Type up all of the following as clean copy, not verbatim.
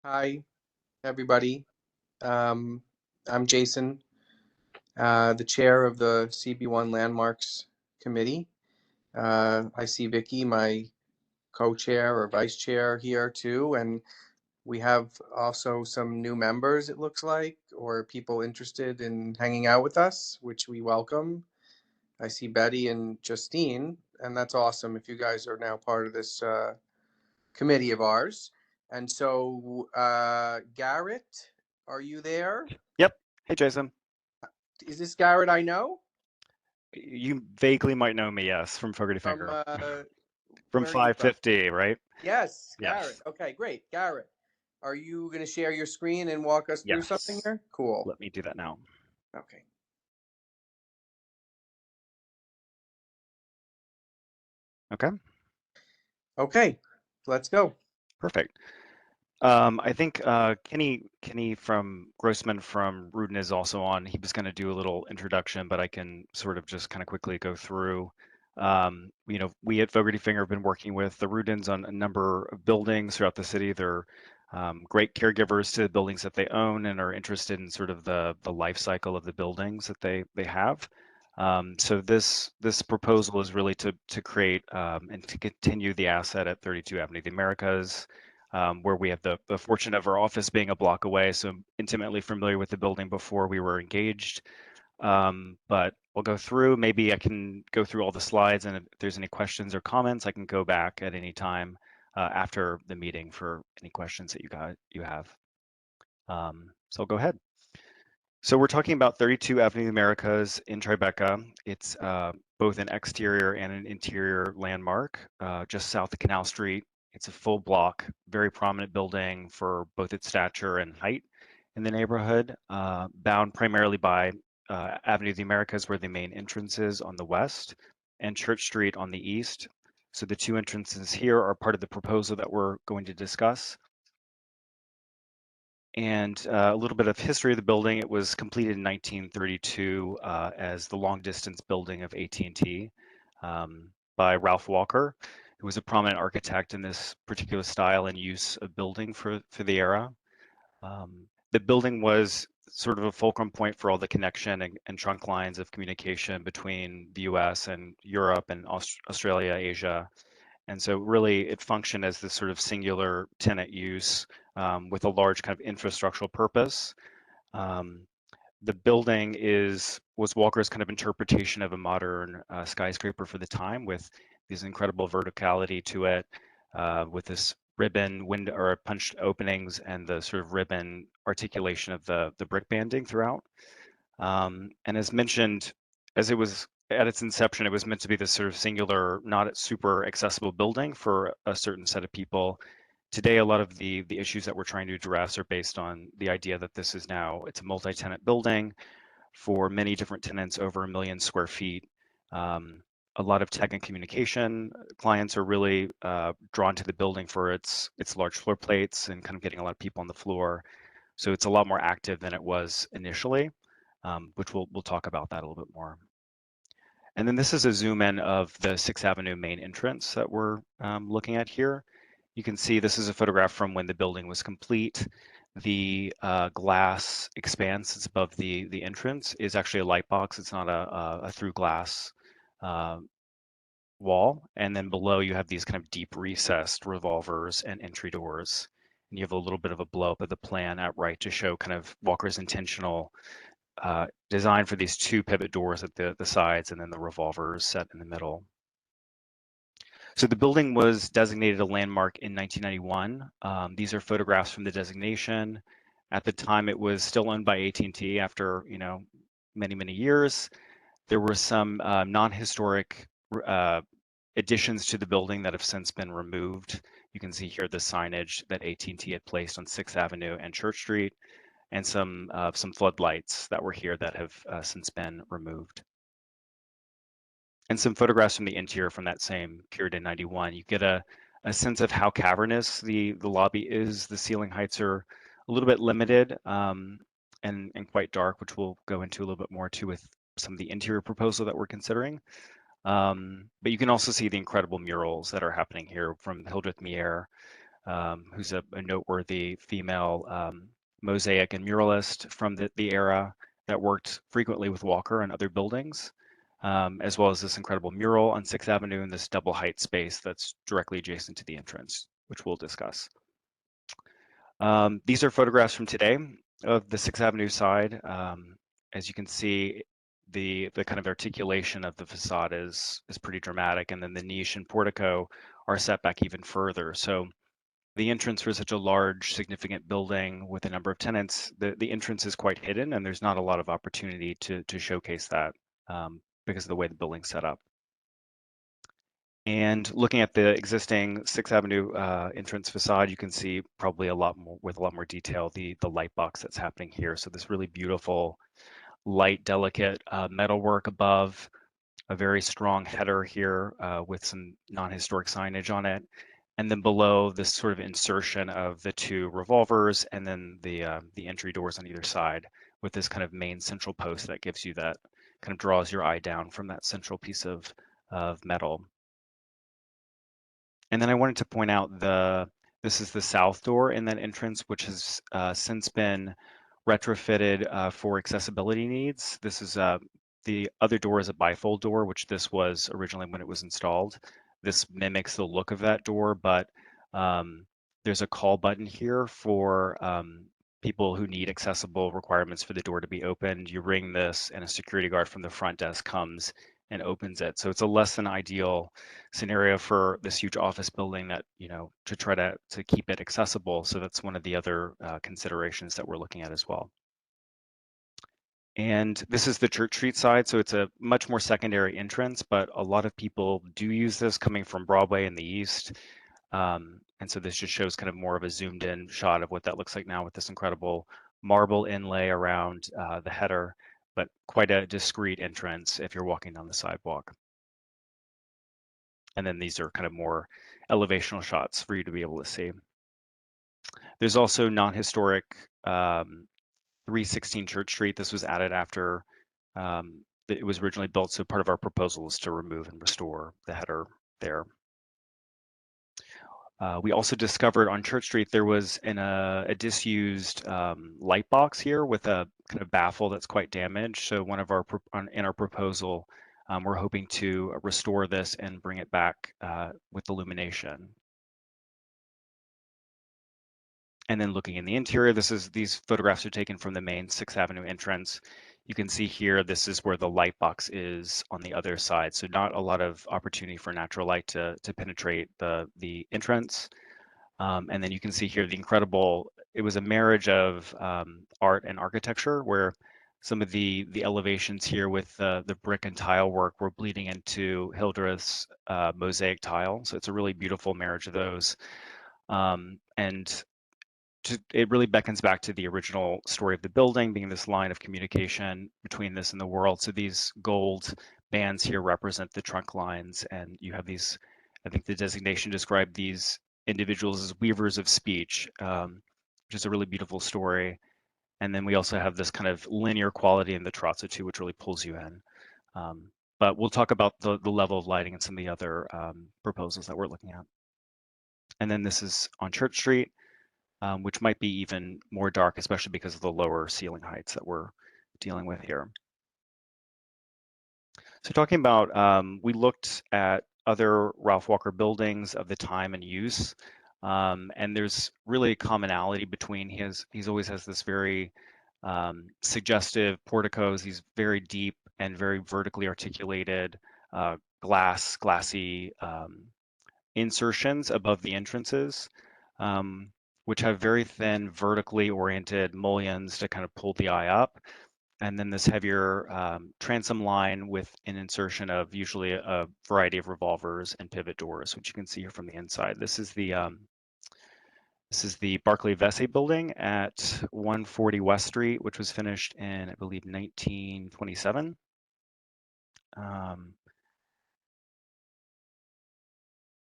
Hi, everybody. Um, I'm Jason, the chair of the CB1 Landmarks Committee. I see Vicky, my co-chair or vice chair here too, and we have also some new members, it looks like, or people interested in hanging out with us, which we welcome. I see Betty and Justine, and that's awesome if you guys are now part of this committee of ours. And so, Garrett, are you there? Yep. Hey, Jason. Is this Garrett I know? You vaguely might know me, yes, from Fogarty From Finger. From where are you from? 550, right? Yes, Garrett. Yes. Okay, great. Garrett, are you going to share your screen and walk us through something Yes. here? Cool. Let me do that now. Okay. Okay. Okay, let's go. Perfect. I think Kenny from Grossman from Rudin is also on. He was going to do a little introduction, but I can sort of just kind of quickly go through. We at Fogarty Finger have been working with the Rudins on a number of buildings throughout the city. They're great caregivers to the buildings that they own and are interested in sort of the life cycle of the buildings that they have. So this proposal is really to create and to continue the asset at 32 Avenue of the Americas, where we have the fortune of our office being a block away, so I'm intimately familiar with the building before we were engaged. But we'll go through. Maybe I can go through all the slides, and if there's any questions or comments, I can go back at any time after the meeting for any questions that you have. So I'll go ahead. So we're talking about 32 Avenue of the Americas in Tribeca. It's both an exterior and an interior landmark just south of Canal Street. It's a full block, very prominent building for both its stature and height in the neighborhood, bound primarily by Avenue of the Americas, where the main entrance is on the west, and Church Street on the east. So the two entrances here are part of the proposal that we're going to discuss. And a little bit of history of the building. It was completed in 1932 as the long distance building of AT&T by Ralph Walker, who was a prominent architect in this particular style and use of building for the era. The building was sort of a fulcrum point for all the connection and trunk lines of communication between the US and Europe and Australia, Asia. And so really it functioned as this sort of singular tenant use with a large kind of infrastructural purpose. The building was Walker's kind of interpretation of a modern skyscraper for the time, with these incredible verticality to it, with this ribbon window or punched openings and the sort of ribbon articulation of the brick banding throughout. And as mentioned, as it was at its inception, it was meant to be this sort of singular, not super accessible building for a certain set of people. Today, a lot of the issues that we're trying to address are based on the idea that this is now, it's a multi-tenant building for many different tenants, over 1 million square feet. A lot of tech and communication clients are really drawn to the building for its large floor plates and kind of getting a lot of people on the floor. So it's a lot more active than it was initially, which we'll talk about that a little bit more. And then this is a zoom in of the 6th Avenue main entrance that we're looking at here. You can see this is a photograph from when the building was complete. The glass expanse that's above the entrance is actually a light box. It's not a through glass wall. And then below you have these kind of deep recessed revolvers and entry doors. And you have a little bit of a blow up of the plan at right to show kind of Walker's intentional design for these two pivot doors at the sides and then the revolvers set in the middle. So the building was designated a landmark in 1991. These are photographs from the designation. At the time, it was still owned by AT&T after many years. There were some non-historic additions to the building that have since been removed. You can see here the signage that AT&T had placed on 6th Avenue and Church Street, and some floodlights that were here that have since been removed. And some photographs from the interior from that same period in 91. You get a sense of how cavernous the lobby is. The ceiling heights are a little bit limited and quite dark, which we'll go into a little bit more too with some of the interior proposal that we're considering. But you can also see the incredible murals that are happening here from Hildreth Mier, who's a noteworthy female mosaic and muralist from the era that worked frequently with Walker and other buildings, as well as this incredible mural on 6th Avenue and this double height space that's directly adjacent to the entrance, which we'll discuss. These are photographs from today of the 6th Avenue side. As you can see, the kind of articulation of the facade is pretty dramatic, and then the niche and portico are set back even further. So the entrance for such a large, significant building with a number of tenants, the entrance is quite hidden, and there's not a lot of opportunity to showcase that because of the way the building's set up. And looking at the existing 6th Avenue entrance facade, you can see probably a lot more detail the light box that's happening here. So this really beautiful, light, delicate metalwork above, a very strong header here with some non-historic signage on it. And then below, this sort of insertion of the two revolvers and then the entry doors on either side with this kind of main central post that gives you that, kind of draws your eye down from that central piece of metal. And then I wanted to point out this is the south door in that entrance, which has since been retrofitted for accessibility needs. This is the other door is a bifold door, which this was originally when it was installed. This mimics the look of that door, but there's a call button here for people who need accessible requirements for the door to be opened. You ring this and a security guard from the front desk comes and opens it. So it's a less than ideal scenario for this huge office building that, you know, to try to keep it accessible. So that's one of the other considerations that we're looking at as well. And this is the Church Street side, so it's a much more secondary entrance, but a lot of people do use this coming from Broadway in the east. And so this just shows kind of more of a zoomed in shot of what that looks like now with this incredible marble inlay around the header, but quite a discreet entrance if you're walking down the sidewalk. And then these are kind of more elevational shots for you to be able to see. There's also non-historic 316 Church Street. This was added after it was originally built. So part of our proposal is to remove and restore the header there. We also discovered on Church Street there was a disused light box here with a kind of baffle that's quite damaged. So one of our in our proposal, we're hoping to restore this and bring it back with illumination. And then looking in the interior, these photographs are taken from the main 6th Avenue entrance. You can see here, this is where the light box is on the other side. So not a lot of opportunity for natural light to penetrate the entrance. And then you can see here the incredible, it was a marriage of art and architecture where some of the elevations here with the brick and tile work were bleeding into Hildreth's mosaic tile. So it's a really beautiful marriage of those. And it really beckons back to the original story of the building being this line of communication between this and the world. So these gold bands here represent the trunk lines, and you have these, I think the designation described these individuals as weavers of speech, which is a really beautiful story. And then we also have this kind of linear quality in the terrazzo too, which really pulls you in. But we'll talk about the level of lighting and some of the other proposals that we're looking at. And then this is on Church Street. Which might be even more dark, especially because of the lower ceiling heights that we're dealing with here. So talking about, we looked at other Ralph Walker buildings of the time and use, and there's really a commonality between he's always has this very suggestive porticos. He's very deep and very vertically articulated glassy insertions above the entrances. Which have very thin vertically oriented mullions to kind of pull the eye up. And then this heavier transom line with an insertion of usually a variety of revolvers and pivot doors, which you can see here from the inside. This is the Barclay Vesey building at 140 West Street, which was finished in, I believe, 1927.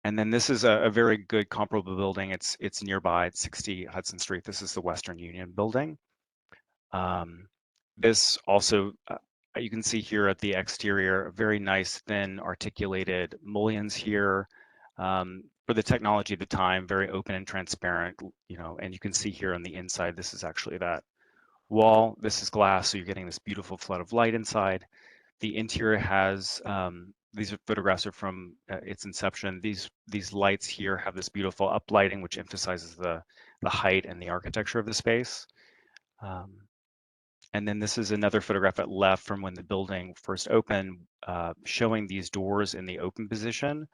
And then this is a very good comparable building. It's nearby at 60 Hudson Street. This is the Western Union building. This also, you can see here at the exterior, very nice, thin, articulated mullions here. for the technology at the time, very open and transparent, and you can see here on the inside, this is actually that wall. This is glass, so you're getting this beautiful flood of light inside. The interior has, these photographs are from its inception. These lights here have this beautiful uplighting, which emphasizes the height and the architecture of the space. And then this is another photograph at left from when the building first opened, showing these doors in the open position,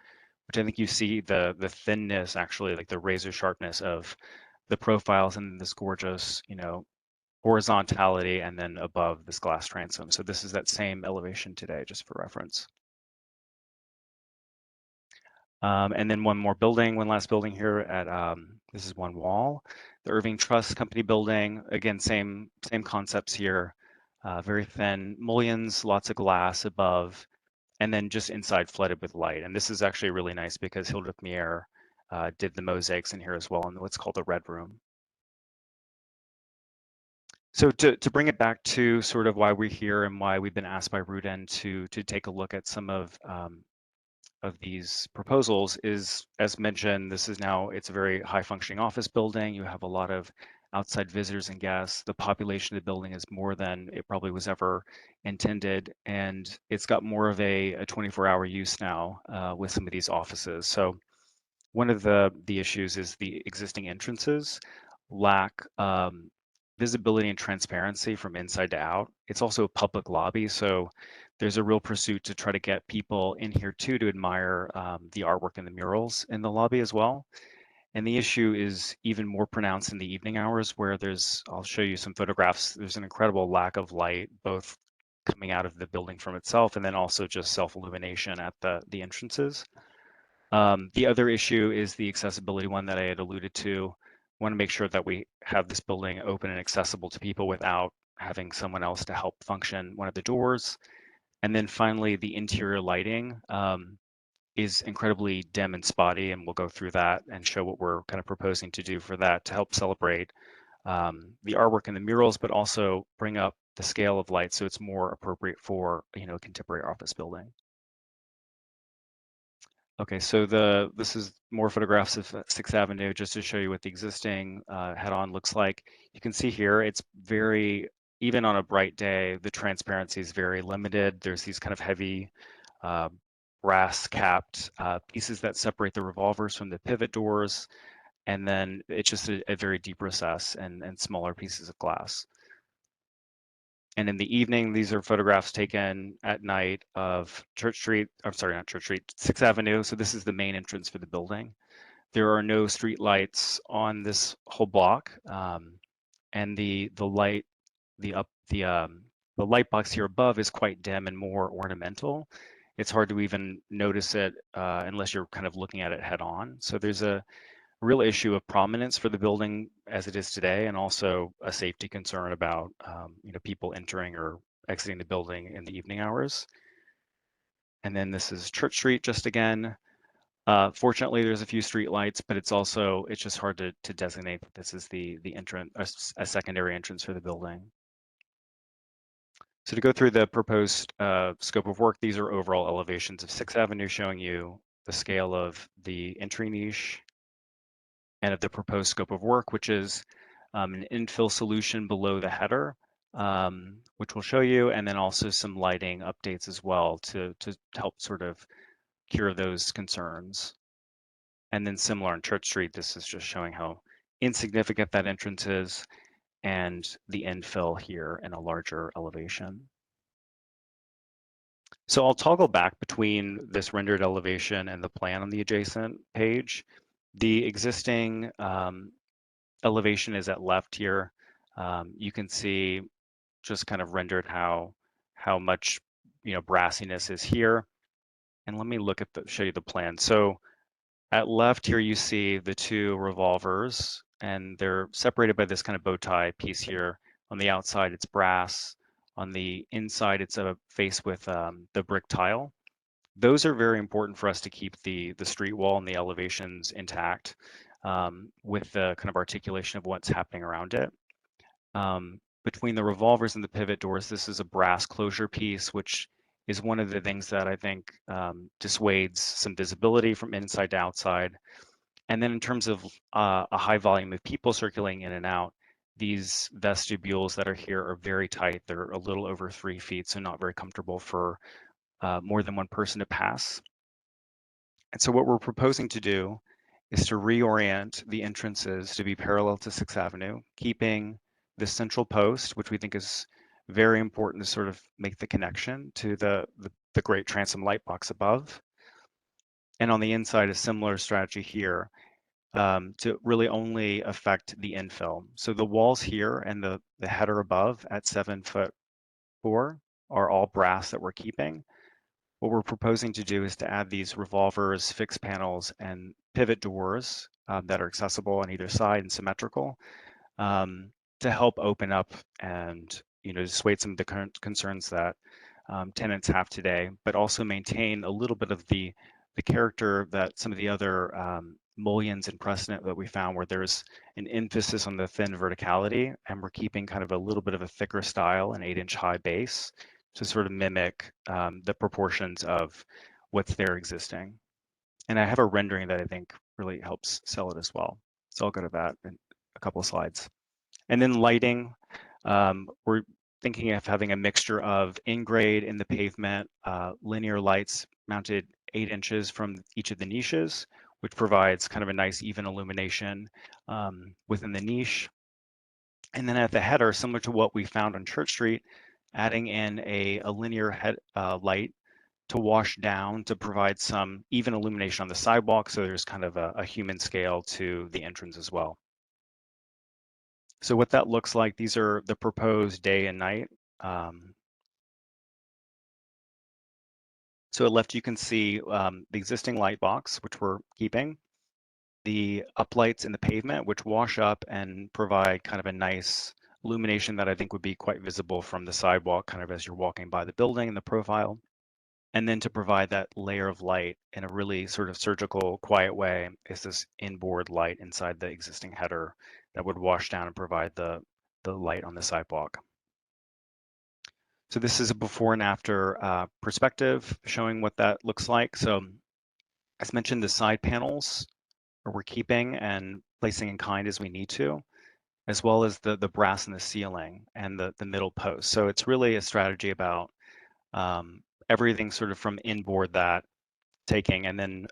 which I think you see the thinness, actually, like the razor sharpness of the profiles and this gorgeous, horizontality, and then above this glass transom. So this is that same elevation today, just for reference. And then one last building here at, this is one wall, the Irving Truss Company building. Again, same concepts here, very thin mullions, lots of glass above, and then just inside flooded with light. And this is actually really nice because Hildreth Mier did the mosaics in here as well in what's called the Red Room. So to bring it back to sort of why we're here and why we've been asked by Rudin to take a look at some of these proposals is, as mentioned, it's a very high functioning office building. You have a lot of outside visitors and guests. The population of the building is more than it probably was ever intended. And it's got more of a 24-hour use now with some of these offices. So one of the issues is the existing entrances lack visibility and transparency from inside to out. It's also a public lobby, so there's a real pursuit to try to get people in here too to admire the artwork and the murals in the lobby as well. And the issue is even more pronounced in the evening hours where I'll show you some photographs, there's an incredible lack of light, both coming out of the building from itself and then also just self-illumination at the entrances. The other issue is the accessibility one that I had alluded to. Want to make sure that we have this building open and accessible to people without having someone else to help function one of the doors. And then finally, the interior lighting is incredibly dim and spotty, and we'll go through that and show what we're kind of proposing to do for that to help celebrate the artwork and the murals, but also bring up the scale of light so it's more appropriate for a contemporary office building. Okay, so this is more photographs of 6th Avenue just to show you what the existing head-on looks like. You can see here it's very, even on a bright day, the transparency is very limited. There's these kind of heavy brass capped pieces that separate the revolvers from the pivot doors. And then it's just a very deep recess and smaller pieces of glass. And in the evening, these are photographs taken at night of Church Street. I'm sorry, not Church Street, 6th Avenue. So this is the main entrance for the building. There are no street lights on this whole block, and the light box here above is quite dim and more ornamental. It's hard to even notice it unless you're kind of looking at it head on. So there's a real issue of prominence for the building as it is today, and also a safety concern about people entering or exiting the building in the evening hours. And then this is Church Street, just again. Fortunately, there's a few street lights, but it's just hard to designate that this is the entrance, a secondary entrance for the building. So to go through the proposed scope of work, these are overall elevations of 6th Avenue, showing you the scale of the entry niche and of the proposed scope of work, which is an infill solution below the header, which we'll show you, and then also some lighting updates as well to help sort of cure those concerns. And then similar on Church Street, this is just showing how insignificant that entrance is and the infill here in a larger elevation. So I'll toggle back between this rendered elevation and the plan on the adjacent page. The existing elevation is at left here. You can see just kind of rendered how much brassiness is here. And let me show you the plan. So at left here you see the two revolvers, and they're separated by this kind of bow tie piece here. On the outside it's brass. On the inside it's a face with the brick tile. Those are very important for us to keep the street wall and the elevations intact with the kind of articulation of what's happening around it. Between the revolvers and the pivot doors, this is a brass closure piece, which is one of the things that I think dissuades some visibility from inside to outside. And then in terms of a high volume of people circulating in and out, these vestibules that are here are very tight. They're a little over 3 feet, so not very comfortable for more than one person to pass. And so what we're proposing to do is to reorient the entrances to be parallel to 6th Avenue, keeping the central post, which we think is very important to sort of make the connection to the great transom light box above. And on the inside, a similar strategy here to really only affect the infill. So the walls here and the header above at 7'4" are all brass that we're keeping. What we're proposing to do is to add these revolvers, fixed panels, and pivot doors that are accessible on either side and symmetrical to help open up and dissuade some of the current concerns that tenants have today, but also maintain a little bit of the character that some of the other mullions and precedent that we found, where there's an emphasis on the thin verticality, and we're keeping kind of a little bit of a thicker style, an 8-inch high base, to sort of mimic the proportions of what's there existing. And I have a rendering that I think really helps sell it as well. So I'll go to that in a couple of slides. And then lighting, we're thinking of having a mixture of in-grade in the pavement, linear lights mounted 8 inches from each of the niches, which provides kind of a nice even illumination within the niche. And then at the header, similar to what we found on Church Street, adding in a linear head light to wash down to provide some even illumination on the sidewalk, so there's kind of a human scale to the entrance as well. So what that looks like, these are the proposed day and night. So at left, you can see the existing light box, which we're keeping, the uplights in the pavement, which wash up and provide kind of a nice illumination that I think would be quite visible from the sidewalk, kind of as you're walking by the building in the profile. And then to provide that layer of light in a really sort of surgical, quiet way is this inboard light inside the existing header that would wash down and provide the light on the sidewalk. So this is a before and after perspective showing what that looks like. So as mentioned, the side panels we're keeping and placing in kind as we need to, as well as the brass in the ceiling and the middle post. So it's really a strategy about everything sort of from inboard that taking, and then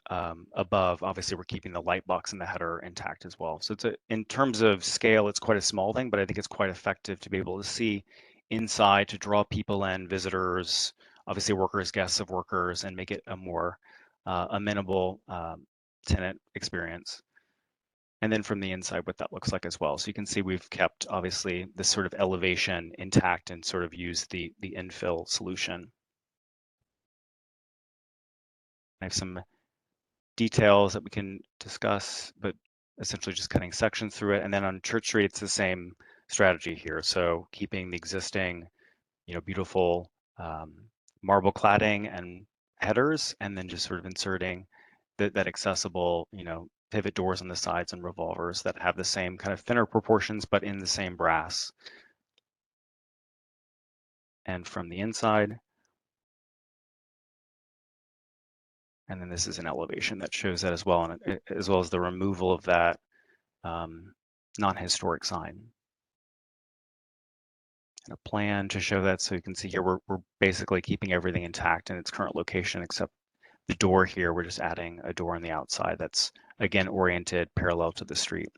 above, obviously we're keeping the light box and the header intact as well. So it's in terms of scale, it's quite a small thing, but I think it's quite effective to be able to see inside, to draw people in, visitors, obviously workers, guests of workers, and make it a more amenable tenant experience. And then from the inside, what that looks like as well. So you can see we've kept obviously this sort of elevation intact and sort of used the infill solution. I have some details that we can discuss, but essentially just cutting sections through it. And then on Church Street, it's the same strategy here. So keeping the existing, beautiful marble cladding and headers, and then just sort of inserting that accessible, pivot doors on the sides and revolvers that have the same kind of thinner proportions, but in the same brass. And from the inside, and then this is an elevation that shows that as well, and as well as the removal of that non-historic sign. And a plan to show that, so you can see here we're basically keeping everything intact in its current location, except the door here. We're just adding a door on the outside that's again oriented parallel to the street.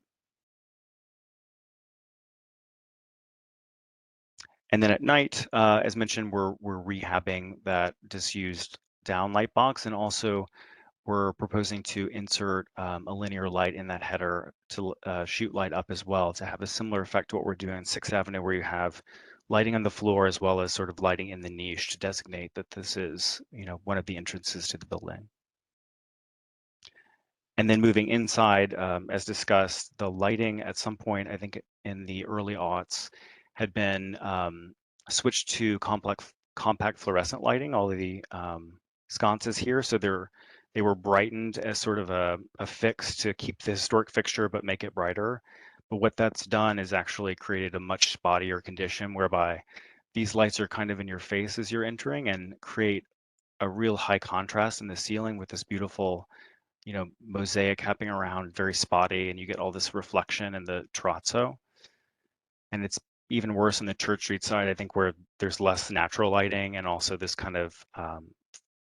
And then at night, as mentioned, we're rehabbing that disused down light box, and also we're proposing to insert a linear light in that header to shoot light up as well, to have a similar effect to what we're doing on 6th Avenue, where you have lighting on the floor as well as sort of lighting in the niche to designate that this is, one of the entrances to the building. And then moving inside, as discussed, the lighting at some point, I think in the early aughts, had been switched to compact fluorescent lighting, all of the sconces here. So they were brightened as sort of a fix to keep the historic fixture but make it brighter. But what that's done is actually created a much spottier condition, whereby these lights are kind of in your face as you're entering and create a real high contrast in the ceiling with this beautiful, mosaic happening around, very spotty, and you get all this reflection in the terrazzo. And it's even worse on the Church Street side, I think, where there's less natural lighting and also this kind of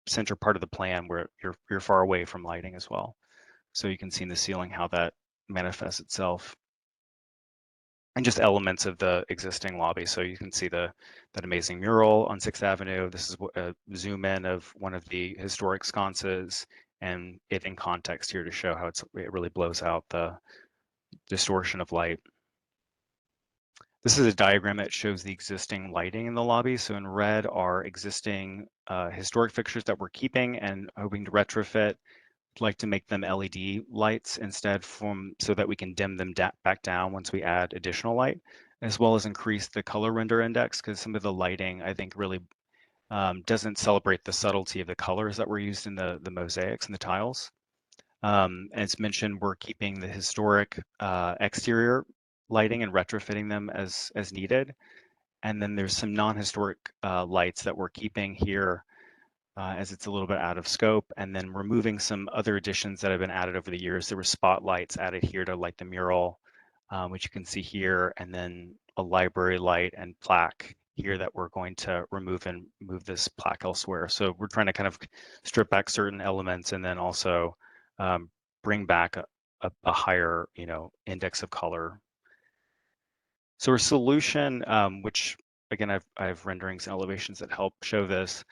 center part of the plan where you're far away from lighting as well. So you can see in the ceiling how that manifests itself. And just elements of the existing lobby. So you can see that amazing mural on 6th Avenue. This is a zoom in of one of the historic sconces, and it in context here to show how it really blows out the distortion of light. This is a diagram that shows the existing lighting in the lobby. So in red are existing historic fixtures that we're keeping and hoping to retrofit. Like to make them LED lights instead so that we can dim them back down once we add additional light, as well as increase the color render index, because some of the lighting I think really doesn't celebrate the subtlety of the colors that were used in the mosaics and the tiles. As mentioned, we're keeping the historic exterior lighting and retrofitting them as needed. And then there's some non-historic lights that we're keeping here as it's a little bit out of scope, and then removing some other additions that have been added over the years. There were spotlights added here to light the mural, which you can see here, and then a library light and plaque here that we're going to remove and move this plaque elsewhere. So we're trying to kind of strip back certain elements and then also bring back a higher, index of color. So our solution, which again, I have renderings and elevations that help show this.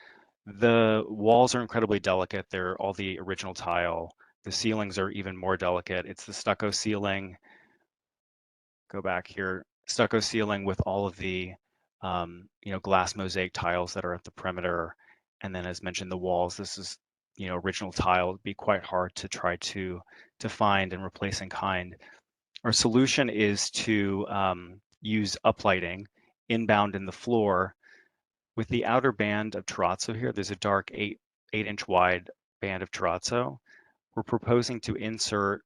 The walls are incredibly delicate. They're all the original tile. The ceilings are even more delicate. It's the stucco ceiling. Go back here. Stucco ceiling with all of the, glass mosaic tiles that are at the perimeter. And then as mentioned, the walls, this is, original tile. It'd be quite hard to try to find and replace in kind. Our solution is to use uplighting inbound in the floor. With the outer band of terrazzo here, there's a dark 8-inch wide band of terrazzo. We're proposing to insert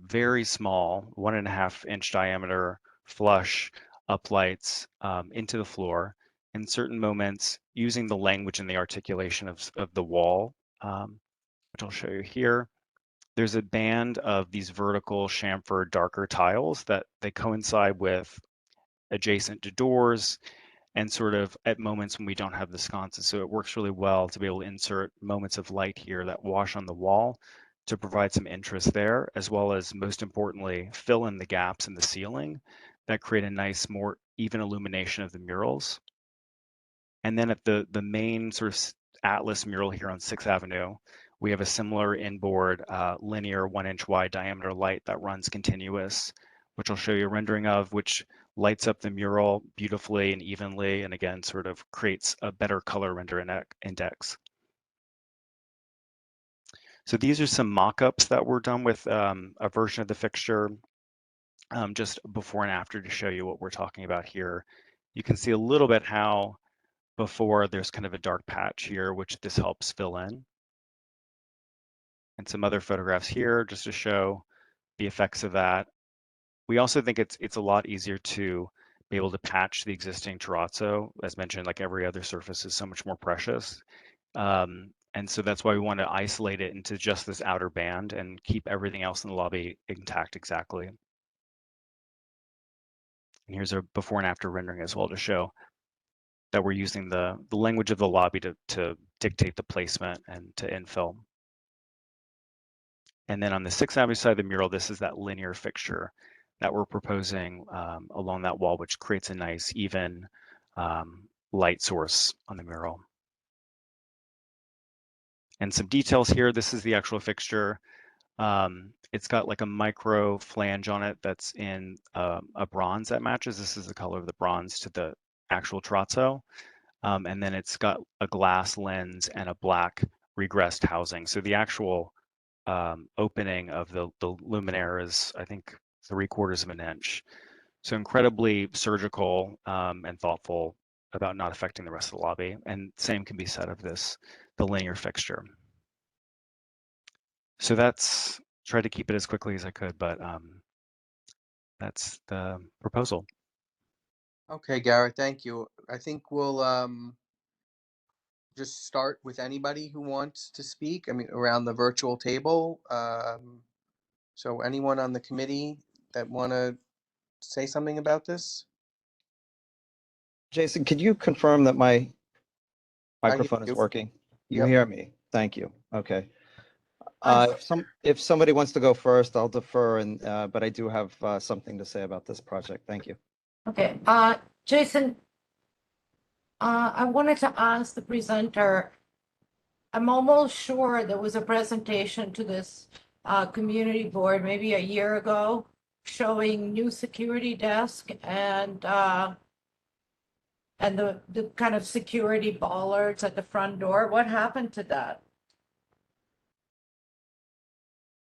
very small 1.5-inch diameter flush uplights into the floor in certain moments using the language and the articulation of the wall, which I'll show you here. There's a band of these vertical chamfered darker tiles that they coincide with adjacent to doors and sort of at moments when we don't have the sconces. So it works really well to be able to insert moments of light here that wash on the wall to provide some interest there, as well as, most importantly, fill in the gaps in the ceiling that create a nice, more even illumination of the murals. And then at the main sort of Atlas mural here on 6th Avenue, we have a similar inboard linear 1-inch wide diameter light that runs continuous, which I'll show you a rendering of, which lights up the mural beautifully and evenly, and again, sort of creates a better color render index. So these are some mock-ups that were done with a version of the fixture just before and after to show you what we're talking about here. You can see a little bit how before there's kind of a dark patch here, which this helps fill in. And some other photographs here just to show the effects of that. We also think it's a lot easier to be able to patch the existing terrazzo. As mentioned, like every other surface is so much more precious. And so that's why we want to isolate it into just this outer band and keep everything else in the lobby intact exactly. And here's a before and after rendering as well to show that we're using the language of the lobby to dictate the placement and to infill. And then on the 6th Avenue side of the mural, this is that linear fixture that we're proposing along that wall, which creates a nice, even light source on the mural. And some details here. This is the actual fixture. It's got like a micro flange on it that's in a bronze that matches. This is the color of the bronze to the actual terrazzo. And then it's got a glass lens and a black regressed housing. So the actual opening of the luminaire is, I think, 3/4 of an inch. So incredibly surgical and thoughtful about not affecting the rest of the lobby. And same can be said of the linear fixture. So that's, tried to keep it as quickly as I could, but that's the proposal. Okay, Garrett, thank you. I think we'll just start with anybody who wants to speak. I mean, around the virtual table. So anyone on the committee that want to say something about this? Jason, could you confirm that my I hear microphone is you. working? You Yep. hear me? Thank you. Okay. I'm If somebody wants to go first, I'll defer, and but I do have something to say about this project. Thank you. okay. Jason, I wanted to ask the presenter. I'm almost sure there was a presentation to this community board maybe a year ago showing new security desk and the kind of security bollards at the front door. What happened to that?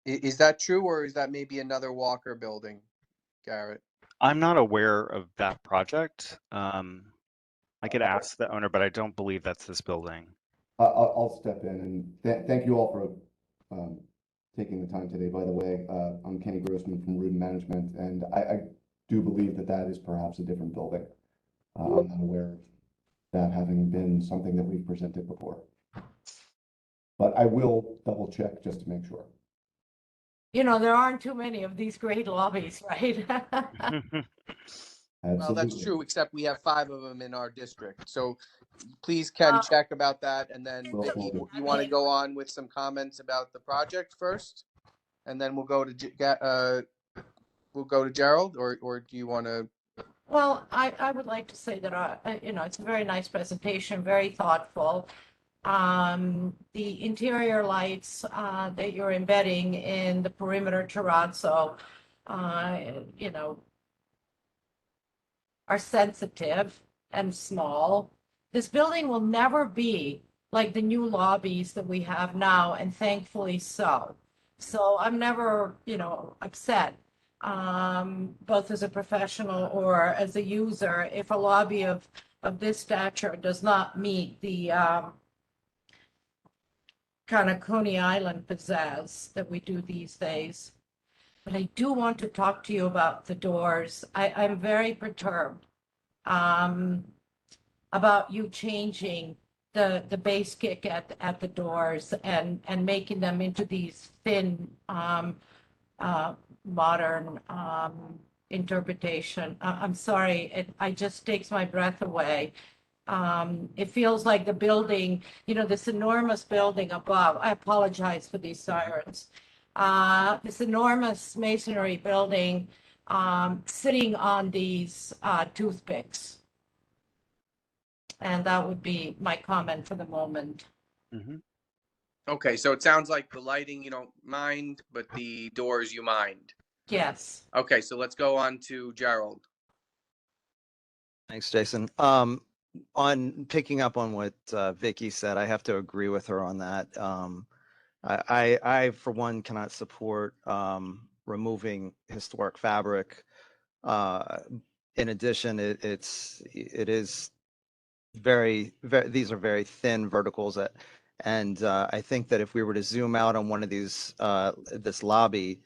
Is that true, or is that maybe another Walker building, Garrett? I'm not aware of that project. I could ask the owner, but I don't believe that's this building. I'll step in and thank you all for taking the time today. By the way, I'm Kenny Grossman from Rudin Management, and I do believe that that is perhaps a different building. I'm not aware of that having been something that we've presented before, but I will double check just to make sure. You know, there aren't too many of these great lobbies, right? Well, Absolutely. that's true, except we have 5 of them in our district. So please, Ken, check about that. And then, Well Vicky, noted. you want to go on with some comments about the project first? And then we'll go to Gerald, or do you want to? Well, I would like to say that, you know, it's a very nice presentation, very thoughtful. The interior lights that you're embedding in the perimeter terrazzo, you know, are sensitive and small. This building will never be like the new lobbies that we have now, and thankfully so. So I'm never, you know, upset, both as a professional or as a user, if a lobby of this stature does not meet the kind of Coney Island pizzazz that we do these days. But I do want to talk to you about the doors. I'm very perturbed about you changing the base kick at the doors and making them into these thin modern interpretation. I'm sorry, it just takes my breath away. It feels like the building, you know, this enormous building above. I apologize for these sirens. This enormous masonry building sitting on these toothpicks. And that would be my comment for the moment. Mhm. Okay, so it sounds like the lighting you don't mind, but the doors you mind. Yes. Okay, so let's go on to Gerald. Thanks, Jason. On picking up on what Vicky said, I have to agree with her on that. I for one, cannot support removing historic fabric. In addition, it is very, these are very thin verticals and I think that if we were to zoom out on one of these, this lobby,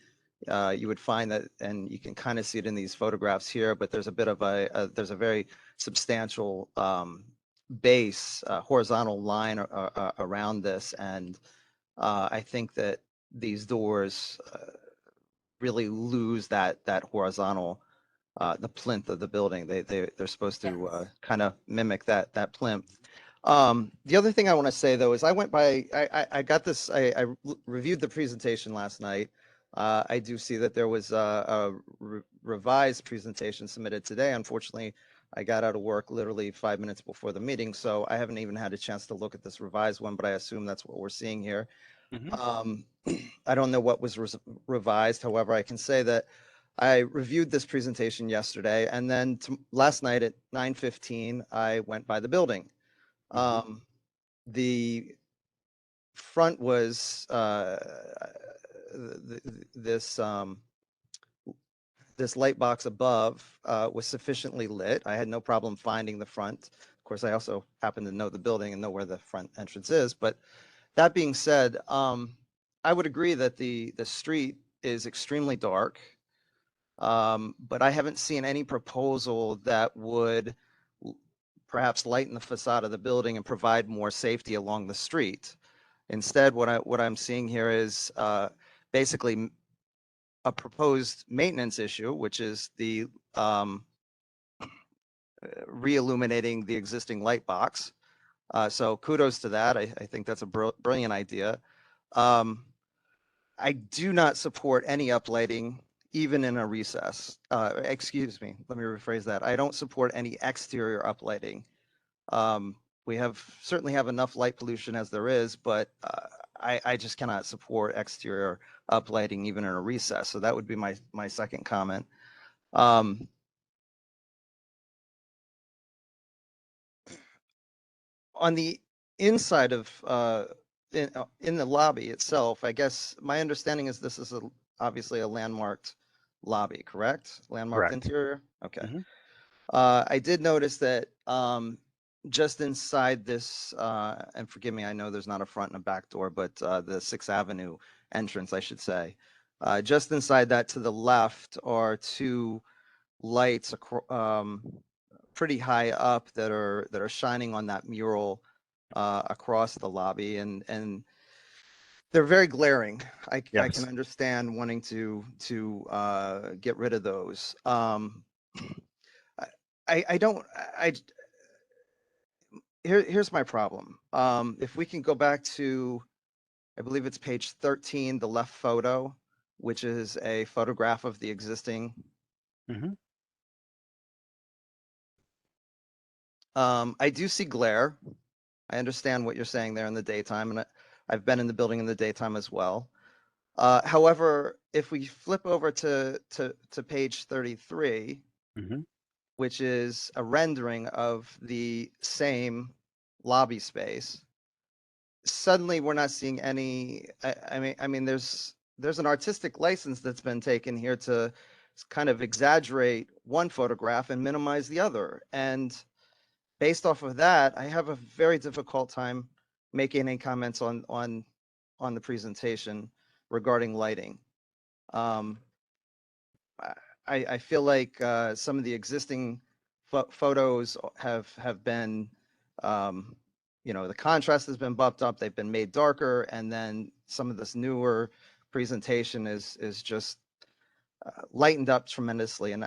you would find that, and you can kind of see it in these photographs here, but there's a bit of there's a very substantial base, horizontal line around this. And I think that these doors really lose that horizontal, the plinth of the building. They're supposed to kind of mimic that plinth. The other thing I want to say though is I went by, I got this, I reviewed the presentation last night. I do see that there was a revised presentation submitted today. Unfortunately, I got out of work literally 5 minutes before the meeting, so I haven't even had a chance to look at this revised one, but I assume that's what we're seeing here. I don't know what was revised. However, I can say that I reviewed this presentation yesterday, and then last night at 9:15, I went by the building. The front was this light box above was sufficiently lit. I had no problem finding the front. Of course, I also happen to know the building and know where the front entrance is. But that being said, I would agree that the street is extremely dark. But I haven't seen any proposal that would perhaps lighten the facade of the building and provide more safety along the street. Instead, what I'm seeing here is basically a proposed maintenance issue, which is the re-illuminating the existing light box. So kudos to that. I think that's a brilliant idea. I do not support any uplighting, even in a recess. Excuse me, let me rephrase that. I don't support any exterior uplighting. We certainly have enough light pollution as there is, but I just cannot support exterior uplighting even in a recess. So that would be my second comment. On the inside of in the lobby itself, I guess my understanding is this is obviously a landmarked lobby, correct? Landmarked Correct. interior. Okay. Mhm. I did notice that just inside this, and forgive me, I know there's not a front and a back door, but the 6th Avenue entrance, I should say. Just inside that to the left are two lights pretty high up that are shining on that mural across the lobby, and they're very glaring. I Yes. can understand wanting to get rid of those. I don't. Here's my problem. If we can go back to, I believe it's page 13, the left photo, which is a photograph of the existing. Mhm. I do see glare. I understand what you're saying there in the daytime, and I've been in the building in the daytime as well. However, if we flip over to page 33, Mhm. which is a rendering of the same lobby space, suddenly we're not seeing any. I mean, there's an artistic license that's been taken here to kind of exaggerate one photograph and minimize the other, and based off of that, I have a very difficult time making any comments on the presentation regarding lighting. I feel like some of the existing photos have been, the contrast has been bumped up, they've been made darker, and then some of this newer presentation is just lightened up tremendously. And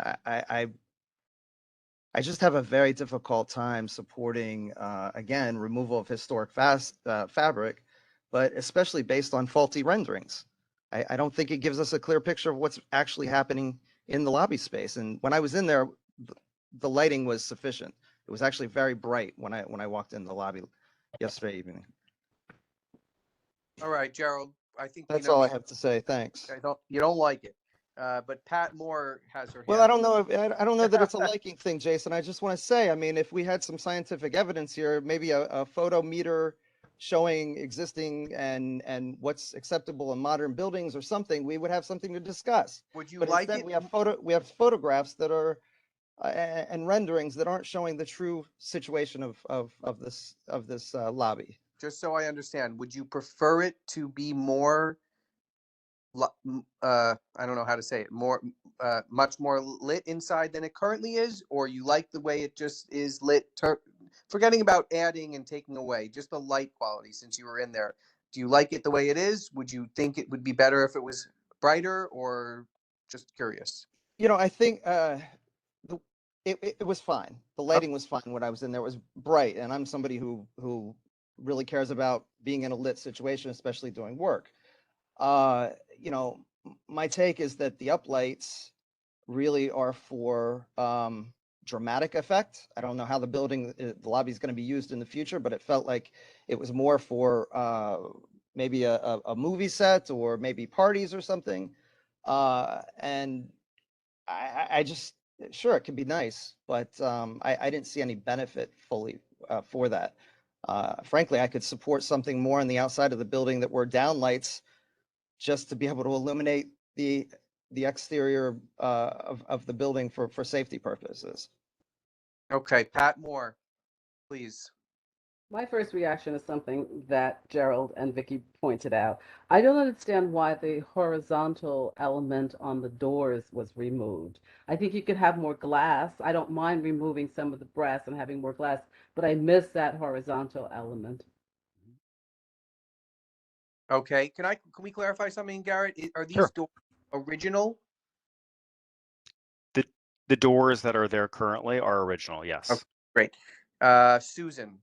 I just have a very difficult time supporting, again, removal of historic fabric, but especially based on faulty renderings. I don't think it gives us a clear picture of what's actually happening in the lobby space. And when I was in there, the lighting was sufficient. It was actually very bright when I walked in the lobby yesterday evening. All right, Gerald, I think we That's know all I have to say. Thanks. you don't like it. But Pat Moore has her Well, hand I don't know I don't know that it's a liking thing, Jason. I just want to say, I mean, if we had some scientific evidence here, maybe a photometer showing existing and what's acceptable in modern buildings or something, we would have something to discuss. Would you But like instead, it? we have photographs that are and renderings that aren't showing the true situation of this lobby. Just so I understand, would you prefer it to be more I don't know how to say it, more much more lit inside than it currently is, or you like the way it just is lit, forgetting about adding and taking away, just the light quality since you were in there? Do you like it the way it is? Would you think it would be better if it was brighter, or just curious? I think it was fine. The Okay. lighting was fine when I was in there. It was bright, and I'm somebody who really cares about being in a lit situation, especially doing work. Uh, you know, my take is that the uplights really are for dramatic effect. I don't know how the lobby is going to be used in the future, but it felt like it was more for maybe a movie set or maybe parties or something. And I just, sure, it can be nice, but I didn't see any benefit fully for that. Frankly, I could support something more on the outside of the building that were downlights just to be able to illuminate the exterior of the building for safety purposes. Okay, Pat Moore, please. My first reaction is something that Gerald and Vicky pointed out. I don't understand why the horizontal element on the doors was removed. I think you could have more glass. I don't mind removing some of the brass and having more glass, but I miss that horizontal element. Okay, can we clarify something, Garrett? Are these Sure. doors original? The doors that are there currently are original, yes. Okay, great. Susan.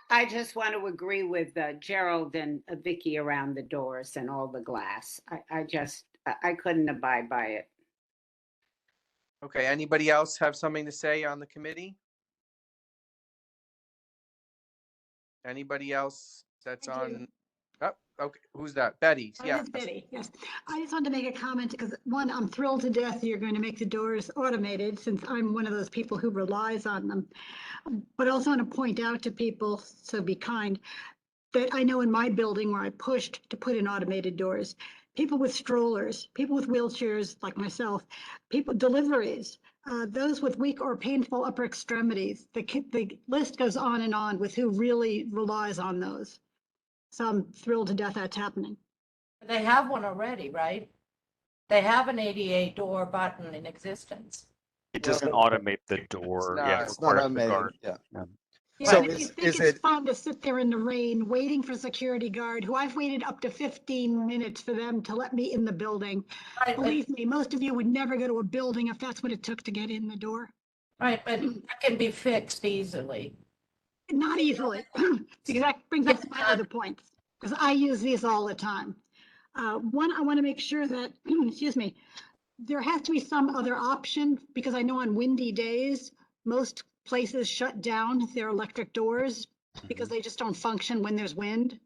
I just want to agree with Gerald and Vicky around the doors and all the glass. I couldn't abide by it. Okay, anybody else have something to say on the committee? Anybody else that's on? Oh, okay, who's that? Betty, yeah. It's Betty, yes. I just wanted to make a comment because one, I'm thrilled to death you're going to make the doors automated since I'm one of those people who relies on them. But I also want to point out to people, so be kind, that I know in my building where I pushed to put in automated doors, people with strollers, people with wheelchairs like myself, people deliveries, those with weak or painful upper extremities. The list goes on and on with who really relies on those. So I'm thrilled to death that's happening. They have one already, right? They have an ADA door button in existence. It doesn't automate the door. Yeah, it not. It's not requires the automated, guard. yeah. Yeah, So but if you is think it's it, fun to sit there in the rain, waiting for a security guard, who I've waited up to 15 minutes for them to let me in the building. Right, but, Believe me, most of you would never go to a building if that's what it took to get in the door. right, but that can be fixed easily. Not easily, because that brings up my other points, because I use these all the time. One, I want to make sure that, excuse me, there has to be some other option, because I know on windy days, most places shut down their electric doors because they just don't function when there's wind.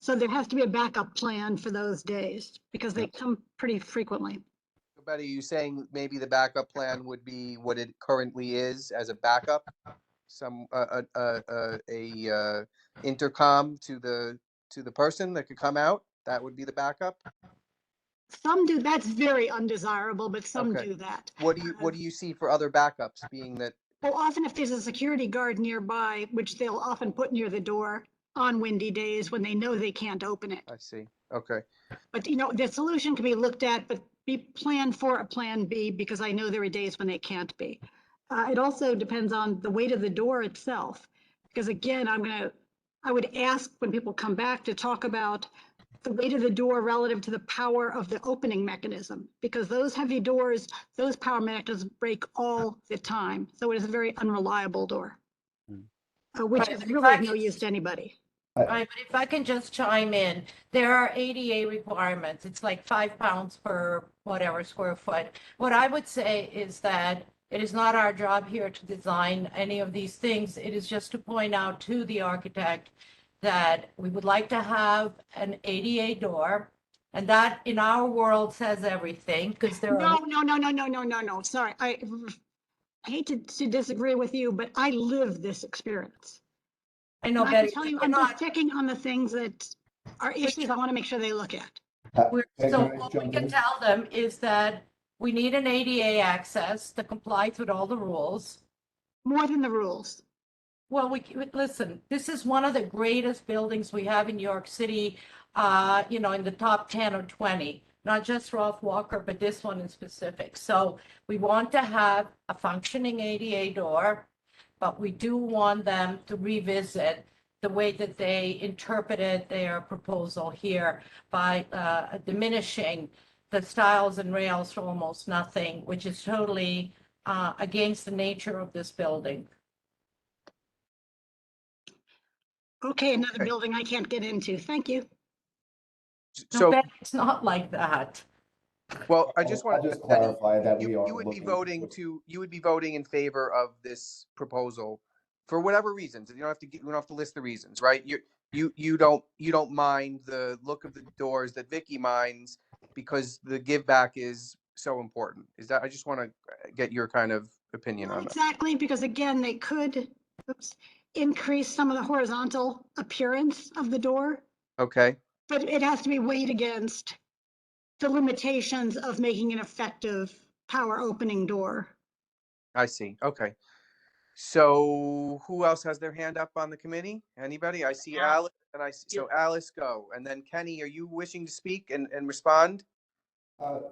So there has to be a backup plan for those days because they come pretty frequently. Betty, are you saying maybe the backup plan would be what it currently is as a backup? Some intercom to the person that could come out? That would be the backup? Some do, that's very undesirable, but some Okay. do that. What do you see for other backups, being that? Well, often if there's a security guard nearby, which they'll often put near the door on windy days when they know they can't open it. I see. Okay. But you know, the solution can be looked at, but be planned for a plan B, because I know there are days when they can't be. It also depends on the weight of the door itself, because again, I would ask when people come back to talk about the weight of the door relative to the power of the opening mechanism, because those heavy doors, those power mechanisms break all the time. So it is a very unreliable door, which is really of no use to anybody. Right, but if I can just chime in, there are ADA requirements. It's like 5 pounds per whatever square foot. What I would say is that it is not our job here to design any of these things. It is just to point out to the architect that we would like to have an ADA door. And that in our world says everything, because there are. No. Sorry, I hate to disagree with you, but I live this experience. I know, And I can Betty, tell you, we're I'm not, just checking on the things that are issues I want to make sure they look at. Can so I just what we jump can in? tell them is that we need an ADA access that complies with all the rules. More than the rules. Well, listen, this is one of the greatest buildings we have in New York City, in the top 10 or 20, not just Ralph Walker, but this one in specific. So we want to have a functioning ADA door, but we do want them to revisit the way that they interpreted their proposal here by diminishing the stiles and rails to almost nothing, which is totally against the nature of this building. Okay, another Okay. building I can't get into. Thank you. No, So, Betty, it's not like that. well, I just want I'll just to, Betty, clarify that we are you would be looking you would be voting in favor of this proposal for whatever reasons. You don't have to list the reasons, right? You don't mind the look of the doors that Vicky minds because the give back is so important. Is that, I just want to get your kind of opinion Not on that. exactly, because again, they could increase some of the horizontal appearance of the door, Okay. but it has to be weighed against the limitations of making an effective power opening door. I see. Okay. So who else has their hand up on the committee? Anybody? I see Alice, and so Alice, go. And then Kenny, are you wishing to speak and respond?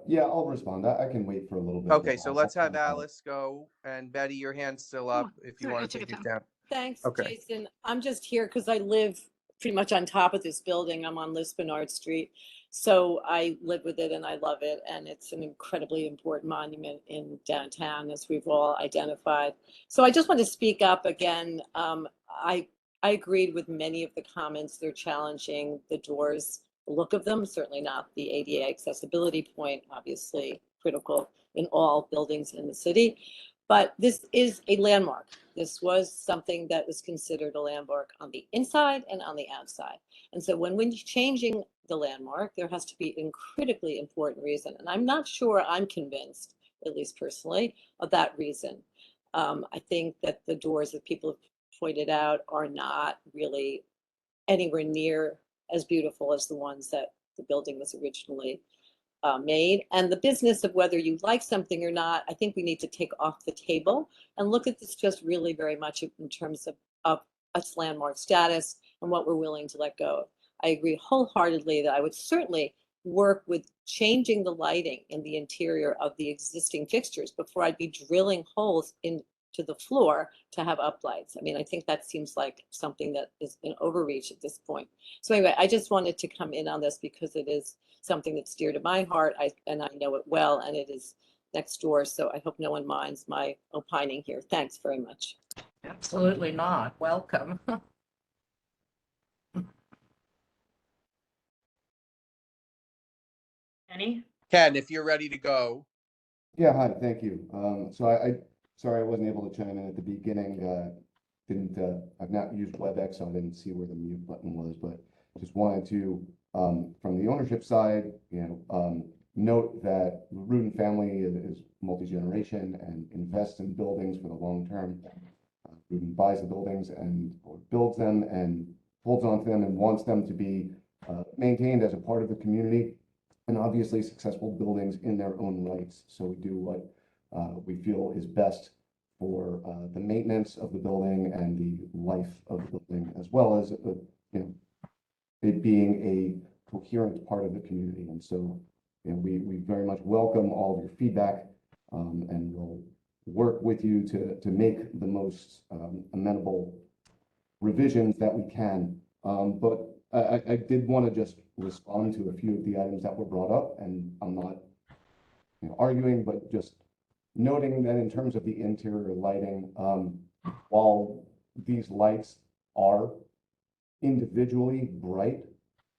Yeah, I'll respond. I can wait for a little bit. Okay, though. so I'll let's have find out. Alice go, and Betty, your hand's still Oh, up if you sorry, I want to took take it it down. Thanks, Okay. Jason. I'm just here because I live pretty much on top of this building. I'm on Lisbonard Street. So I live with it and I love it. And it's an incredibly important monument in downtown, as we've all identified. So I just want to speak up again. I agreed with many of the comments. They're challenging the doors, the look of them, certainly not the ADA accessibility point, obviously critical in all buildings in the city. But this is a landmark. This was something that was considered a landmark on the inside and on the outside. And so when we're changing the landmark, there has to be a critically important reason. And I'm not sure I'm convinced, at least personally, of that reason. I think that the doors that people have pointed out are not really anywhere near as beautiful as the ones that the building was originally made. And the business of whether you like something or not, I think we need to take off the table and look at this just really very much in terms of its landmark status and what we're willing to let go of. I agree wholeheartedly that I would certainly work with changing the lighting in the interior of the existing fixtures before I'd be drilling holes into the floor to have uplights. I mean, I think that seems like something that is an overreach at this point. So anyway, I just wanted to come in on this because it is something that's dear to my heart, and I know it well, and it is next door. So I hope no one minds my opining here. Thanks very much. Absolutely not. Welcome. Kenny? Ken, if you're ready to go. Yeah, hi, thank you. So sorry I wasn't able to chime in at the beginning. I've not used WebEx, so I didn't see where the mute button was, but just wanted to, from the ownership side, note that the Rudin family is multi-generation and invests in buildings for the long term. Rudin buys the buildings or builds them and holds on to them and wants them to be maintained as a part of the community, and obviously successful buildings in their own rights. So we do what we feel is best for the maintenance of the building and the life of the building, as well as it being a coherent part of the community. And so we very much welcome all of your feedback, and we'll work with you to make the most amenable revisions that we can. But I did want to just respond to a few of the items that were brought up, and I'm not arguing, but just noting that in terms of the interior lighting, while these lights are individually bright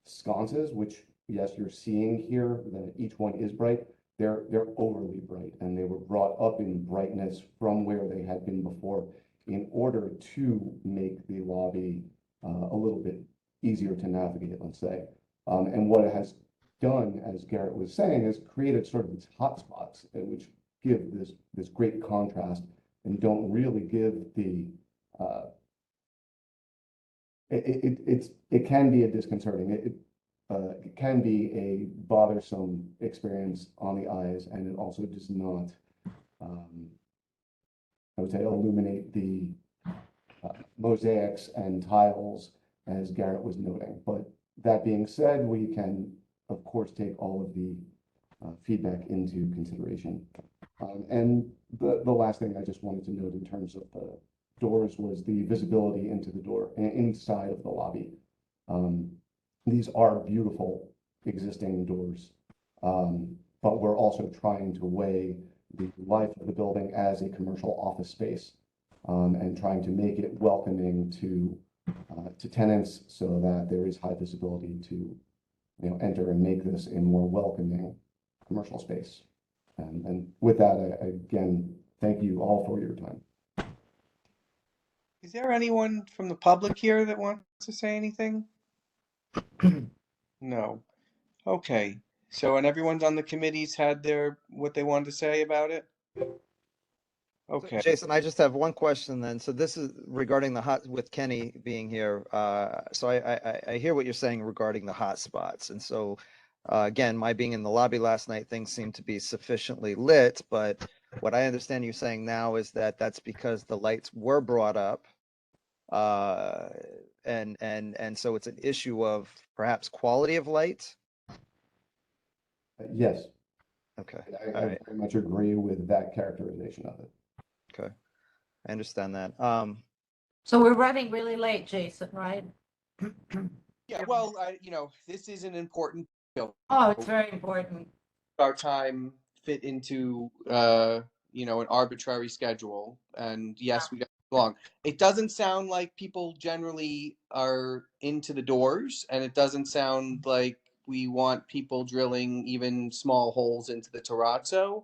sconces, which yes, you're seeing here that each one is bright, they're overly bright, and they were brought up in brightness from where they had been before in order to make the lobby a little bit easier to navigate, let's say. And what it has done, as Garrett was saying, is created sort of these hotspots, which give this great contrast and don't really give the it can be a disconcerting. It can be a bothersome experience on the eyes, and it also does not, I would say, illuminate the mosaics and tiles, as Garrett was noting. But that being said, we can, of course, take all of the feedback into consideration. And the last thing I just wanted to note in terms of the doors was the visibility into the door inside of the lobby. These are beautiful existing doors, but we're also trying to weigh the life of the building as a commercial office space, and trying to make it welcoming to tenants so that there is high visibility to enter and make this a more welcoming commercial space. And with that, I again thank you all for your time. Is there anyone from the public here that wants to say anything? No. Okay. So, and everyone's on the committee's had what they wanted to say about it? Okay. Jason, I just have one question then. So this is regarding with Kenny being here. So I hear what you're saying regarding the hot spots. And so again, my being in the lobby last night, things seemed to be sufficiently lit, but what I understand you saying now is that that's because the lights were brought up. And so it's an issue of perhaps quality of light. Yes, Okay, I all right, very much agree with that characterization of it. okay, I understand that. So we're running really late, Jason, right? Yeah, well, this is an important bill. Oh, it's very important. Our time fit into an arbitrary schedule, and yes, we got long. It doesn't sound like people generally are into the doors, and it doesn't sound like we want people drilling even small holes into the terrazzo.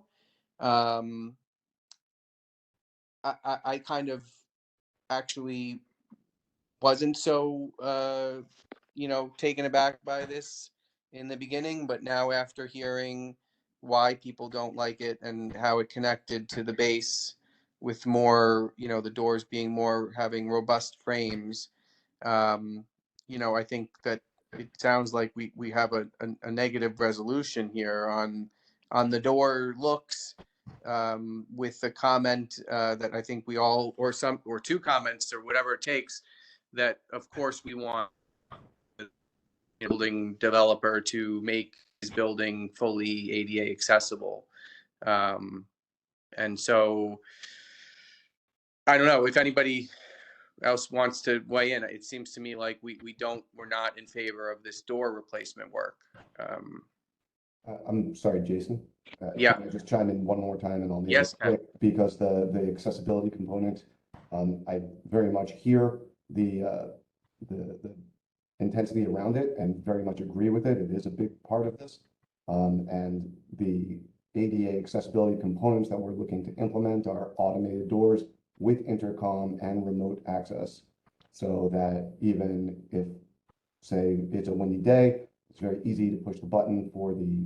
um I kind of actually wasn't so taken aback by this in the beginning, but now after hearing why people don't like it and how it connected to the base with more, the doors being more having robust frames, I think that it sounds like we have a negative resolution here on the door looks, with the comment that I think we all, or two comments or whatever it takes, that of course we want the building developer to make his building fully ADA accessible. And so I don't know if anybody else wants to weigh in. It seems to me like we're not in favor of this door replacement work. I'm sorry, Jason. Yeah. Can I just chime in one more time and I'll make Yes, it quick because the accessibility component, I very much hear the intensity around it and very much agree with it. It is a big part of this. And the ADA accessibility components that we're looking to implement are automated doors with intercom and remote access, so that even if, say, it's a windy day, it's very easy to push the button for the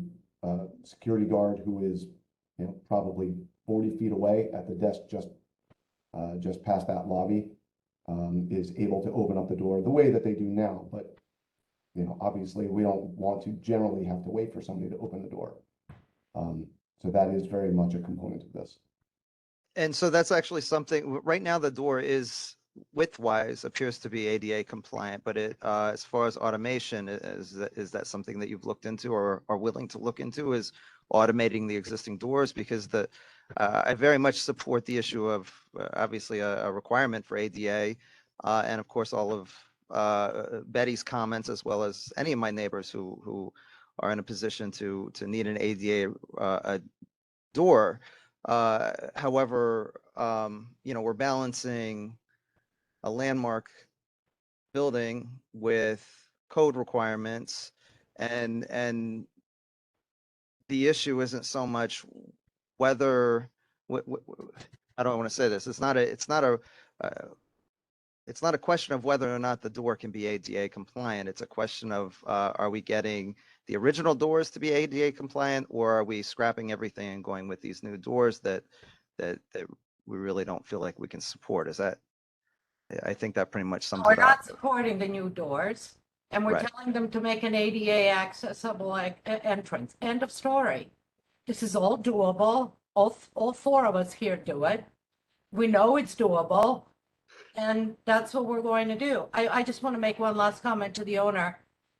security guard who is, probably 40 feet away at the desk just past that lobby, is able to open up the door the way that they do now. But, obviously we don't want to generally have to wait for somebody to open the door. So that is very much a component of this. And so that's actually something, right now the door is width-wise appears to be ADA compliant, but as far as automation, is that something that you've looked into or are willing to look into, is automating the existing doors? Because I very much support the issue of obviously a requirement for ADA, and of course all of Betty's comments, as well as any of my neighbors who are in a position to need an ADA door. However, we're balancing a landmark building with code requirements, and the issue isn't so much whether I don't want to say this. It's not a question of whether or not the door can be ADA compliant. It's a question of are we getting the original doors to be ADA compliant, or are we scrapping everything and going with these new doors that we really don't feel like we can support? I think that pretty much sums We're it up. not supporting the new doors, and we're Right. telling them to make an ADA accessible entrance. End of story. This is all doable. All four of us here do it. We know it's doable, and that's what we're going to do. I just want to make one last comment to the owner.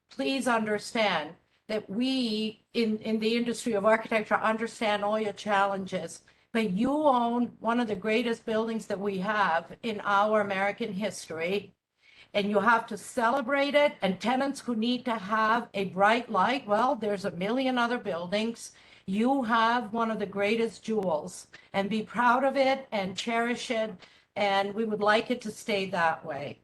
Please understand that we in the industry of architecture understand all your challenges, but you own one of the greatest buildings that we have in our American history, and you have to celebrate it. And tenants who need to have a bright light, well, there's a million other buildings. You have one of the greatest jewels, and be proud of it and cherish it. And we would like it to stay that way.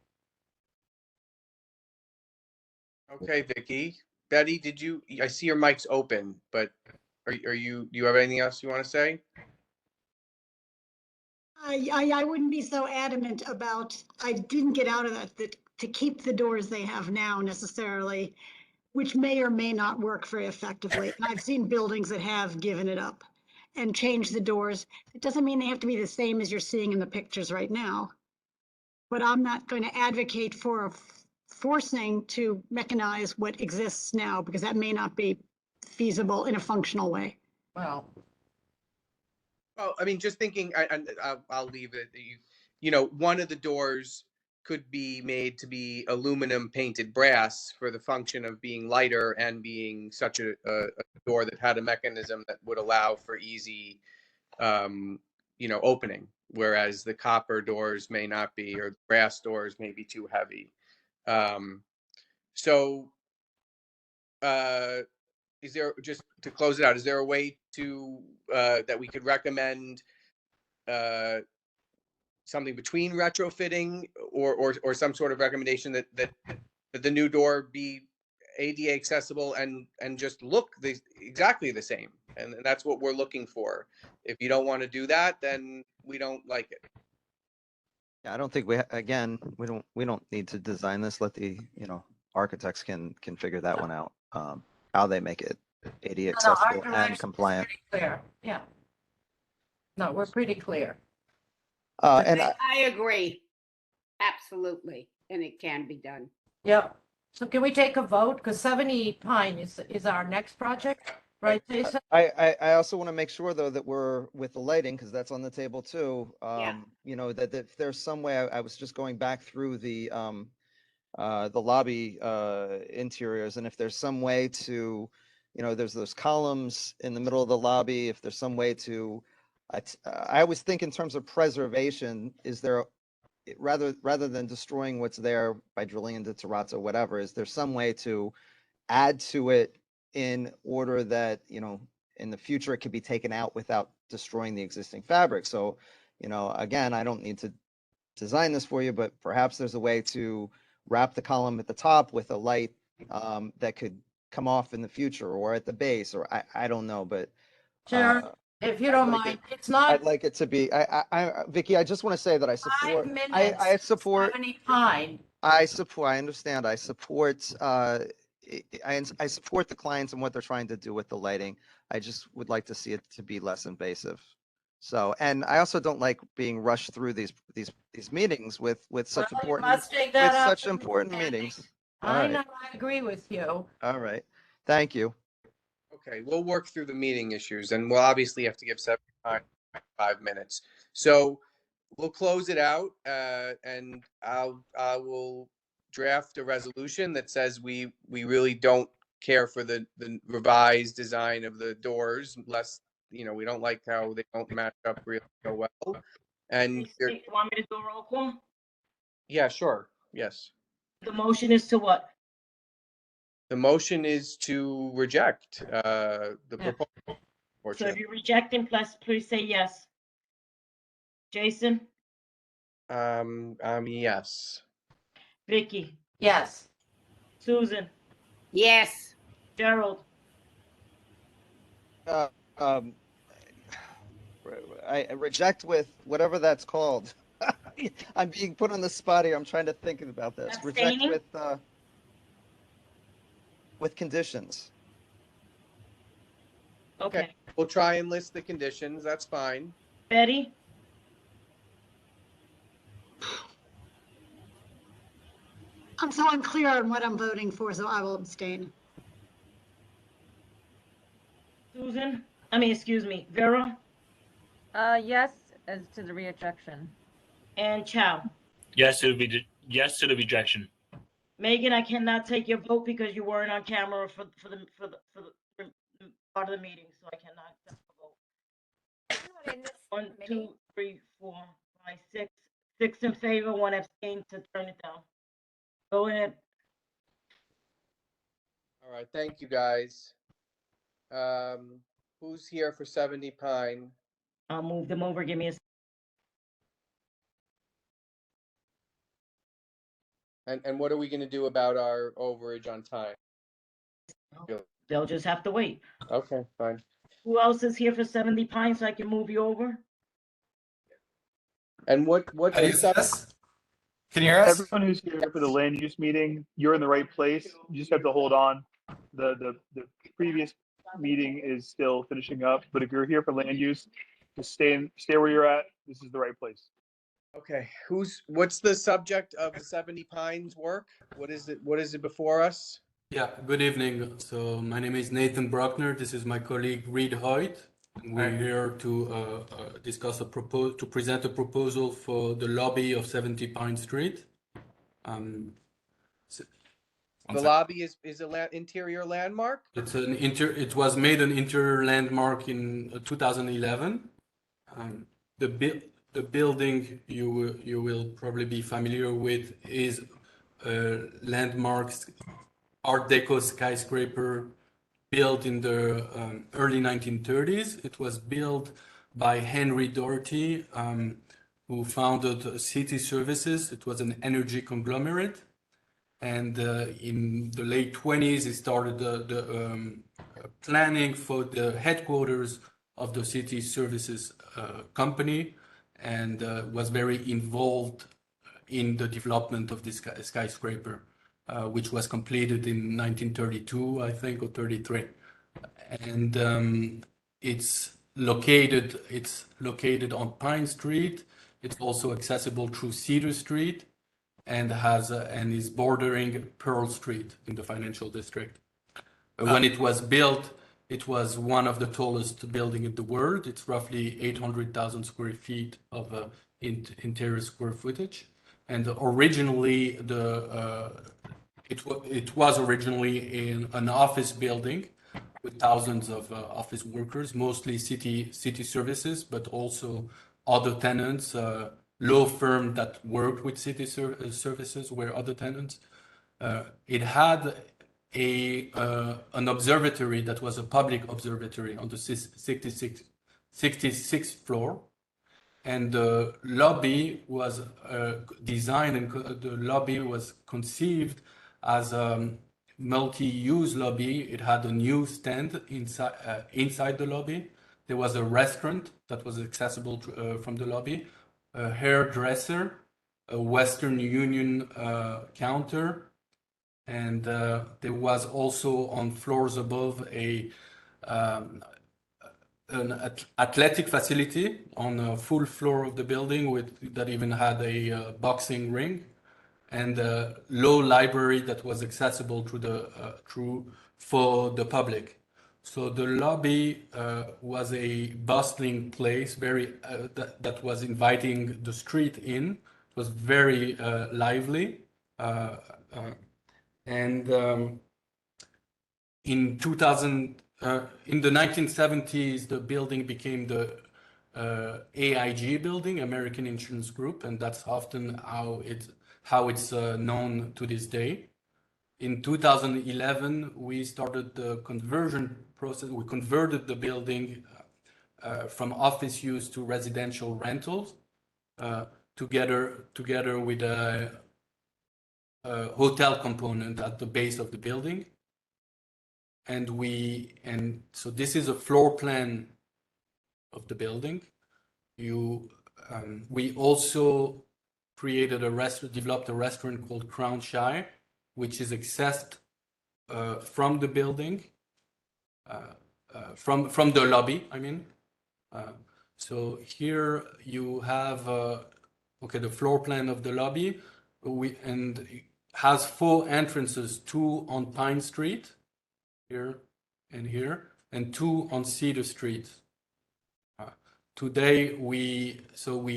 Okay, Vicky. Betty, I see your mic's open, but do you have anything else you want to say? I wouldn't be so adamant about, I didn't get out of that to keep the doors they have now necessarily, which may or may not work very effectively. And I've seen buildings that have given it up and changed the doors. It doesn't mean they have to be the same as you're seeing in the pictures right now. But I'm not going to advocate for forcing to mechanize what exists now, because that may not be feasible in a functional way. Well, Well, I mean, just thinking, I'll leave it. You know, one of the doors could be made to be aluminum painted brass for the function of being lighter and being such a door that had a mechanism that would allow for easy, you know, opening. Whereas the copper doors may not be, or the brass doors may be too heavy. So, is there, just to close it out, is there a way to that we could recommend something between retrofitting or some sort of recommendation that the new door be ADA accessible and just look exactly the same, and that's what we're looking for. If you don't want to do that, then we don't like it. Yeah, I don't think again, we don't need to design this. Let the, architects can figure that one out. How they make it ADA No, our accessible direction and is compliant. pretty clear. Yeah. No, we're pretty clear. And I agree. Absolutely. And it can be done. Yep. So can we take a vote? Because 70 Pine is our next project, right, Jason? I also want to make sure though that we're with the lighting, because that's on the table too. Yeah. That if there's some way, I was just going back through the lobby interiors, and if there's some way to, there's those columns in the middle of the lobby, if there's some way to, I always think in terms of preservation, is there, rather than destroying what's there by drilling into terrazzo, whatever, is there some way to add to it in order that, in the future it could be taken out without destroying the existing fabric? So, again, I don't need to design this for you, but perhaps there's a way to wrap the column at the top with a light that could come off in the future, or at the base, or I don't know, but Sharon, if you don't like mind, it's not I'd like it to be, Vicky, I just want to say that I 5 support, minutes. I support, 70 Pine. I understand, I support, I support the clients and what they're trying to do with the lighting. I just would like to see it to be less invasive. So, and I also don't like being rushed through these meetings with such Well, you important, must take that up such with important Andy. meetings. All I right. know, I agree with you. All right. Thank you. Okay, we'll work through the meeting issues, and we'll obviously have to give 5 minutes. So we'll close it out, and I will draft a resolution that says we really don't care for the revised design of the doors, less, we don't like how they don't match up really so well. And You want me to do a roll call? yeah, sure, yes. The motion is to what? The motion is to reject the proposal. So if you reject him, please say yes. Jason, Yes. Vicky, Yes. Susan, Yes. Gerald, Uh, um, I reject with whatever that's called. I'm being put on the spot here. I'm trying to think about this. Reject Abstaining? with conditions. okay. We'll try and list the conditions. That's fine. Betty, I'm so unclear on what I'm voting for, so I will abstain. Susan, excuse me, Vera, Yes, as to the rejection. and Chow. Yes to the rejection. Megan, I cannot take your vote because you weren't on camera for the part of the meeting, so I cannot accept the vote. 1, 2, 3, 4, 5, 6. 6 in favor, 1 abstain to turn it down. Go ahead. All right. Thank you, guys. Who's here for 70 Pine? I'll move them over. Give me a. And what are we going to do about our overage on time? They'll just have to wait. Okay, fine. Who else is here for 70 Pine so I can move you over? And what? Can you hear us? Can you hear us? Everyone who's here for the land use meeting, you're in the right place. You just have to hold on. The previous meeting is still finishing up, but if you're here for land use, just stay where you're at. This is the right place. Okay. What's the subject of the 70 Pines work? What is it before us? Yeah, good evening. So my name is Nathan Bruckner. This is my colleague Reed Hoyt. We're here to discuss to present a proposal for the lobby of 70 Pine Street. The lobby is a interior landmark? It's it was made an interior landmark in 2011. The building you will probably be familiar with is landmarks Art Deco skyscraper built in the early 1930s. It was built by Henry Doherty, who founded City Services. It was an energy conglomerate. And in the late 20s, he started the planning for the headquarters of the City Services company, and was very involved in the development of this skyscraper, which was completed in 1932, I think, or 33. And it's located on Pine Street. It's also accessible through Cedar Street, and is bordering Pearl Street in the financial district. When it was built, it was one of the tallest building in the world. It's roughly 800,000 square feet of interior square footage. And originally, it was originally in an office building with thousands of office workers, mostly city services, but also other tenants. Law firm that worked with city services were other tenants. It had an observatory that was a public observatory on the 66th floor, and the lobby was designed, and the lobby was conceived as a multi-use lobby. It had a newsstand inside the lobby. There was a restaurant that was accessible from the lobby, a hairdresser, a Western Union counter, and there was also on floors above an athletic facility on a full floor of the building that even had a boxing ring, and a law library that was accessible for the public. So the lobby was a bustling place, that was inviting the street in. It was very lively, and in the 1970s, the building became the AIG building, American Insurance Group, and that's often how it's known to this day. In 2011, we started the conversion process. We converted the building from office use to residential rentals, together with a hotel component at the base of the building. And so this is a floor plan of the building. We also developed a restaurant called Crown Shire, which is accessed from the building, from the lobby, I mean. So here you have the floor plan of the lobby, and it has 4 entrances, 2 on Pine Street, here and here, and 2 on Cedar Street. Today we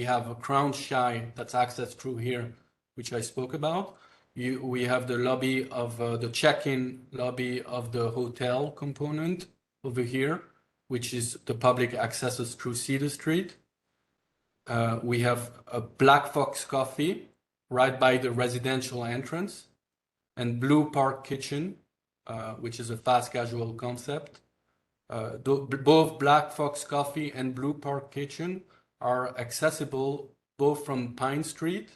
have a Crown Shire that's accessed through here, which I spoke about. We have the lobby of the check-in lobby of the hotel component over here, which is the public accesses through Cedar Street. We have a Black Fox Coffee right by the residential entrance, and Blue Park Kitchen, which is a fast casual concept. Both Black Fox Coffee and Blue Park Kitchen are accessible both from Pine Street,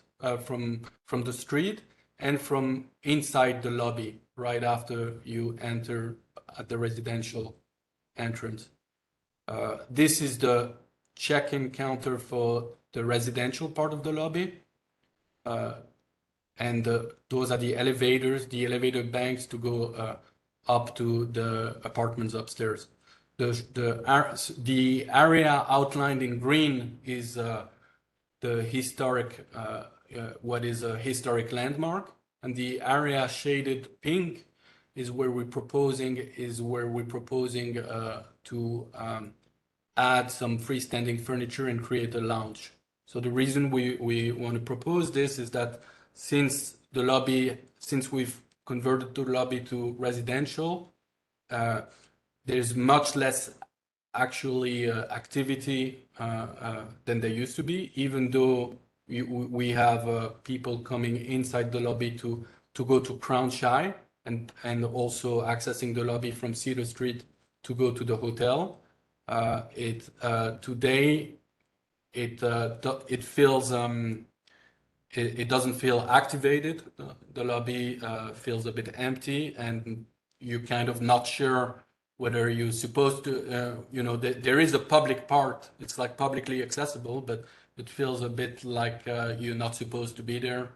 from the street, and from inside the lobby, right after you enter at the residential entrance. This is the check-in counter for the residential part of the lobby. And those are the elevators, the elevator banks to go up to the apartments upstairs. The area outlined in green is the historic, what is a historic landmark, and the area shaded pink is where we're proposing to add some freestanding furniture and create a lounge. So the reason we want to propose this is that since we've converted the lobby to residential, there's much less actually activity than there used to be, even though we have people coming inside the lobby to go to Crown Shire and also accessing the lobby from Cedar Street to go to the hotel. Today it feels it doesn't feel activated. The lobby feels a bit empty, and you're kind of not sure whether you're supposed to, there is a public part. It's like publicly accessible, but it feels a bit like you're not supposed to be there.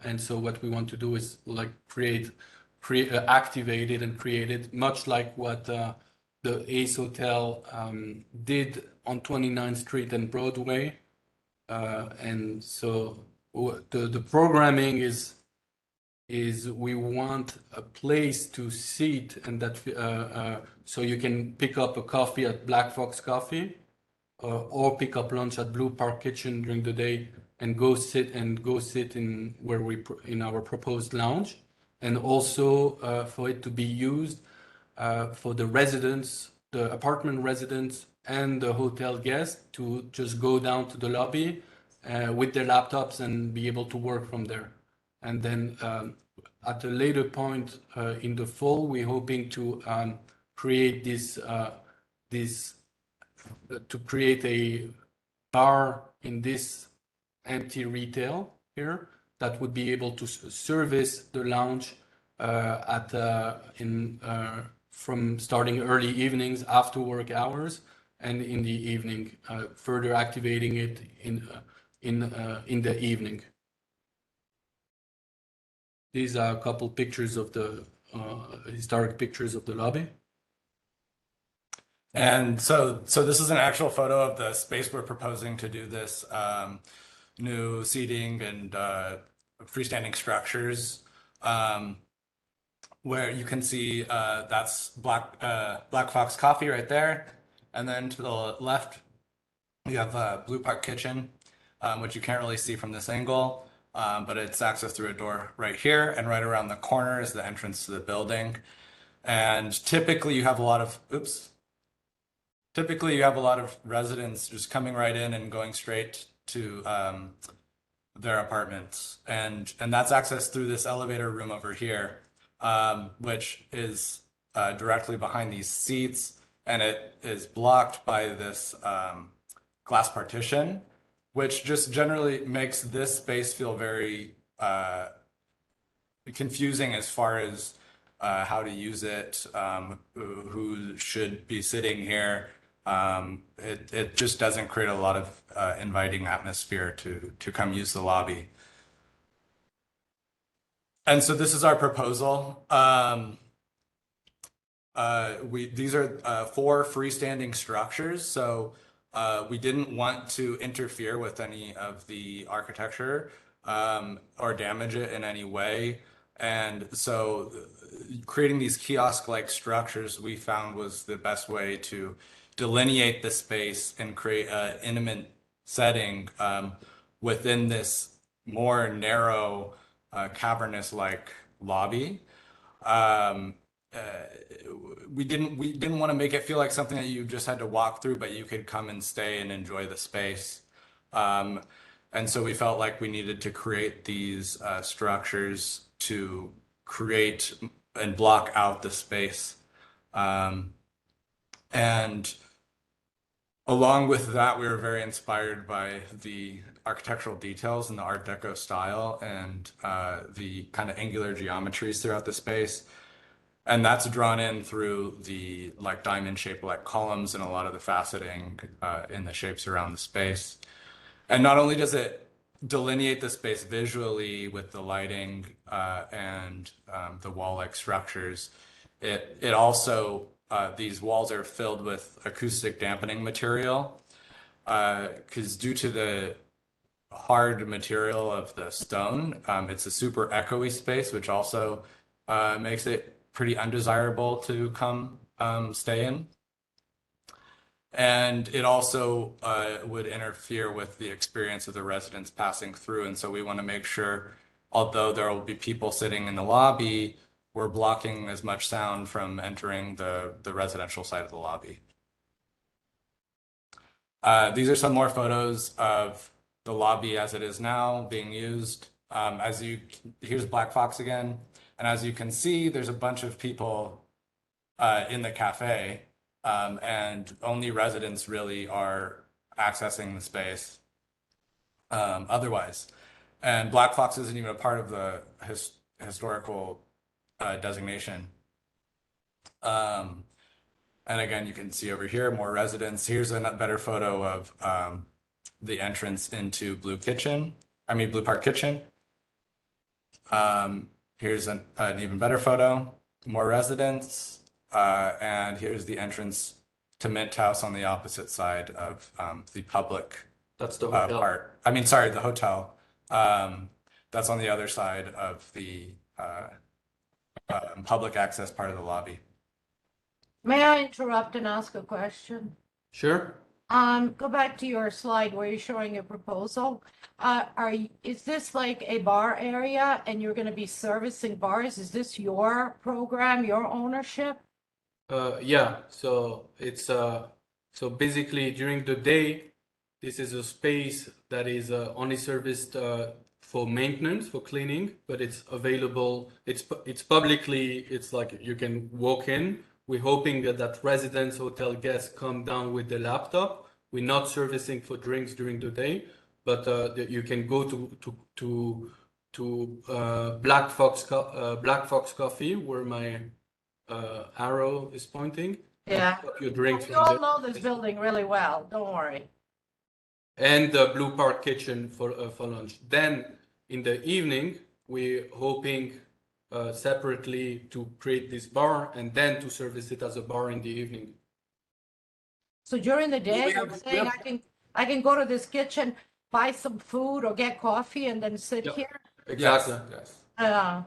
And so what we want to do is like activate it and create it, much like what the Ace Hotel did on 29th Street and Broadway. And so the programming is we want a place to sit, and that so you can pick up a coffee at Black Fox Coffee, or pick up lunch at Blue Park Kitchen during the day and go sit in in our proposed lounge, and also for it to be used for the residents, the apartment residents, and the hotel guests to just go down to the lobby with their laptops and be able to work from there. And then at a later point in the fall, we're hoping to create to create a bar in this empty retail here that would be able to service the lounge from starting early evenings after work hours and in the evening, further activating it in the evening. These are a couple pictures of the historic pictures of the lobby. And so this is an actual photo of the space we're proposing to do this new seating and freestanding structures, where you can see that's Black Fox Coffee right there. And then to the left, you have Blue Park Kitchen, which you can't really see from this angle, but it's accessed through a door right here. And right around the corner is the entrance to the building. And typically you have a lot of, residents just coming right in and going straight to their apartments. And that's accessed through this elevator room over here, which is directly behind these seats. And it is blocked by this glass partition, which just generally makes this space feel very confusing as far as how to use it, who should be sitting here. It just doesn't create a lot of inviting atmosphere to come use the lobby. And so this is our proposal. These are 4 freestanding structures. So we didn't want to interfere with any of the architecture or damage it in any way. And so creating these kiosk-like structures we found was the best way to delineate the space and create an intimate setting within this more narrow, cavernous-like lobby. We didn't want to make it feel like something that you just had to walk through, but you could come and stay and enjoy the space. And so we felt like we needed to create these structures to create and block out the space. And along with that, we were very inspired by the architectural details and the Art Deco style and the kind of angular geometries throughout the space. And that's drawn in through the like diamond shaped like columns and a lot of the faceting in the shapes around the space. And not only does it delineate the space visually with the lighting and the wall-like structures, it also, these walls are filled with acoustic dampening material because due to the hard material of the stone, it's a super echoey space, which also makes it pretty undesirable to come stay in. And it also would interfere with the experience of the residents passing through. And so we want to make sure, although there will be people sitting in the lobby, we're blocking as much sound from entering the residential side of the lobby. These are some more photos of the lobby as it is now being used. Here's Black Fox again. And as you can see, there's a bunch of people in the cafe, and only residents really are accessing the space otherwise. And Black Fox isn't even a part of the historical designation. And again, you can see over here more residents. Here's a better photo of the entrance into Blue Park Kitchen. Here's an even better photo, more residents. And here's the entrance to Mint House on the opposite side of the public That's the hotel. part. I mean, sorry, the hotel. That's on the other side of the public access part of the lobby. May I interrupt and ask a question? Sure. Go back to your slide where you're showing a proposal. Is this like a bar area and you're going to be servicing bars? Is this your program, your ownership? Yeah, so it's so basically during the day, this is a space that is only serviced for maintenance, for cleaning, but it's available. It's publicly. It's like you can walk in. We're hoping that residents, hotel guests come down with the laptop. We're not servicing for drinks during the day, but you can go to Black Fox Coffee, where my arrow is pointing. Yeah. Your drinks We from all there. know this building really well. Don't worry. And the Blue Park Kitchen for lunch. Then in the evening, we're hoping separately to create this bar and then to service it as a bar in the evening. So during the day, we you're have- saying I can go to this kitchen, buy some food or get coffee and then sit Yep. here? Exactly. Yes.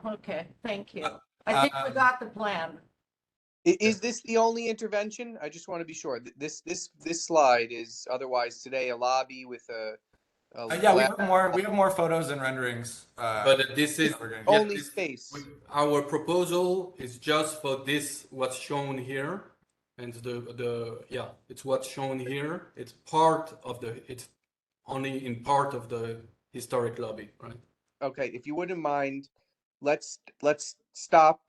Okay, thank you. I think we got the plan. Is this the only intervention? I just want to be sure. This slide is otherwise today a lobby with a Yeah, we have more photos and renderings. But this is only space. Our proposal is just for this, what's shown here, and it's what's shown here. It's only in part of the historic lobby, right? Okay, if you wouldn't mind, let's stop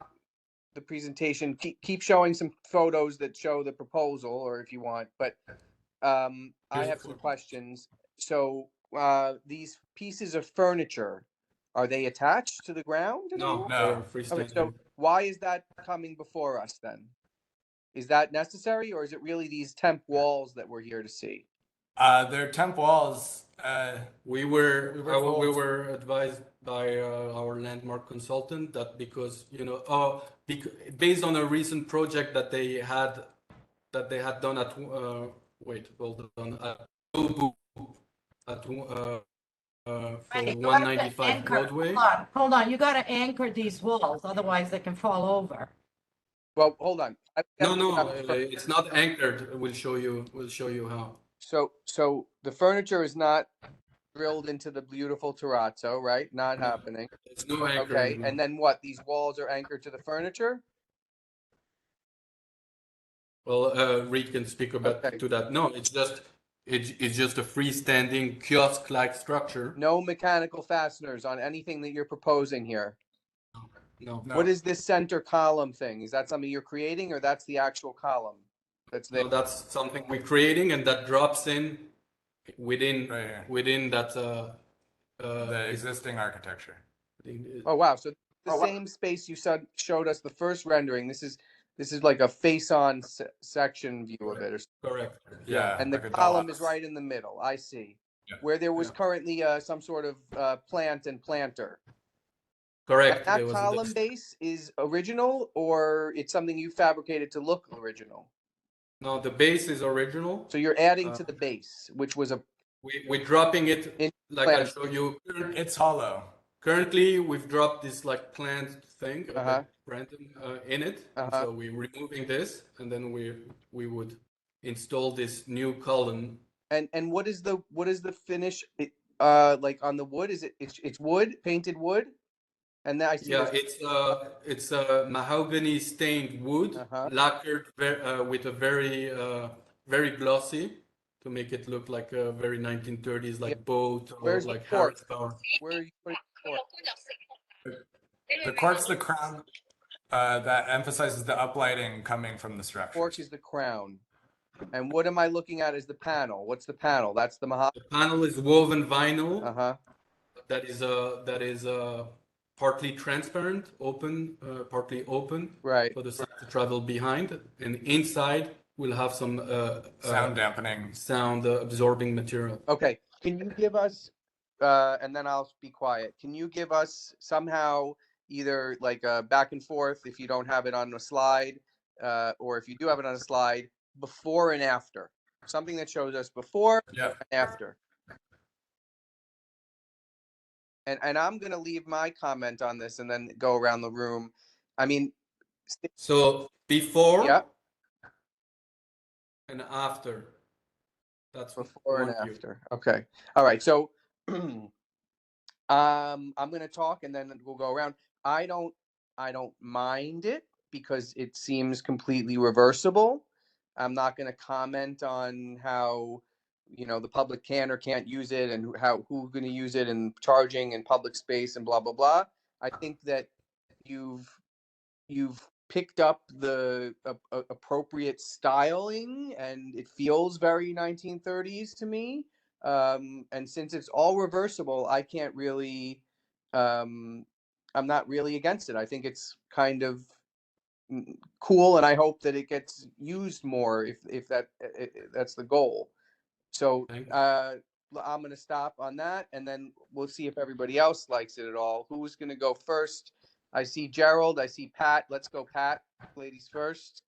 the presentation. Keep showing some photos that show the proposal, or if you want. But I have some questions. So these pieces of furniture, are they attached to the ground? No, No. they're freestanding. Okay, so why is that coming before us then? Is that necessary, or is it really these temp walls that we're here to see? They're temp walls. We were told- advised by our landmark consultant that because based on a recent project that they had done at for Right, you have to 195 anchor- Broadway. Hold on, you gotta anchor these walls, otherwise they can fall over. Well, hold on. No, it's not anchored. We'll show you how. So the furniture is not drilled into the beautiful terrazzo, right? Not happening. It's no anchor. Okay, and then what? These walls are anchored to the furniture? Well, Reed can speak about Okay. to that. No, it's just a freestanding kiosk-like structure. No mechanical fasteners on anything that you're proposing here. No. What is this center column thing? Is that something you're creating, or that's the actual column that's there? No, that's something we're creating, and that drops in within Right here. within that The existing architecture. Oh wow! So the same space you showed us the first rendering. This is like a face-on section view of it, or something. Correct. Yeah. And the like a column dollhouse. is right in the middle. I see. Yeah. Where there was currently some sort of plant and planter. Correct. And that There was a column base is original, or it's something you fabricated to look original? No, the base is original. So you're adding to the base, which was a We're dropping it in like I plant. showed you. It's hollow. Currently, we've dropped this like plant thing, Uh-huh. Brandon, in it. And Uh-huh. so we're removing this, and then we would install this new column. And what is the finish? Like on the wood, is it's wood, painted wood? And then I see Yeah, this. it's a mahogany stained wood, lacquered with a very glossy to make it look like a very 1930s like boat or Where's the like cork? Harris Power. Where are you putting the cork? The cork's the crown that emphasizes the uplighting coming from the structure. Cork is the crown. And what am I looking at as the panel? What's the panel? That's the mahogany. The panel is woven vinyl. Uh-huh. That is partly transparent, open, partly open. Right. For the sound to travel behind, and inside we'll have some sound dampening, sound absorbing material. Okay. Can you give us, and then I'll be quiet. Can you give us somehow either like a back and forth if you don't have it on a slide, or if you do have it on a slide, before and after? Something that shows us before and after. And I'm going to leave my comment on this and then go around the room. I mean, so before yeah, and after. That's before and after. Okay. All right. So I'm going to talk and then we'll go around. I don't mind it because it seems completely reversible. I'm not going to comment on how, you know, the public can or can't use it and who's going to use it and charging and public space and blah blah blah. I think that you've picked up the appropriate styling and it feels very 1930s to me. And since it's all reversible, I can't really, I'm not really against it. I think it's kind of cool, and I hope that it gets used more if that's the goal. So I'm going to stop on that, and then we'll see if everybody else likes it at all. Who's going to go first? I see Gerald. I see Pat. Let's go, Pat. Ladies first,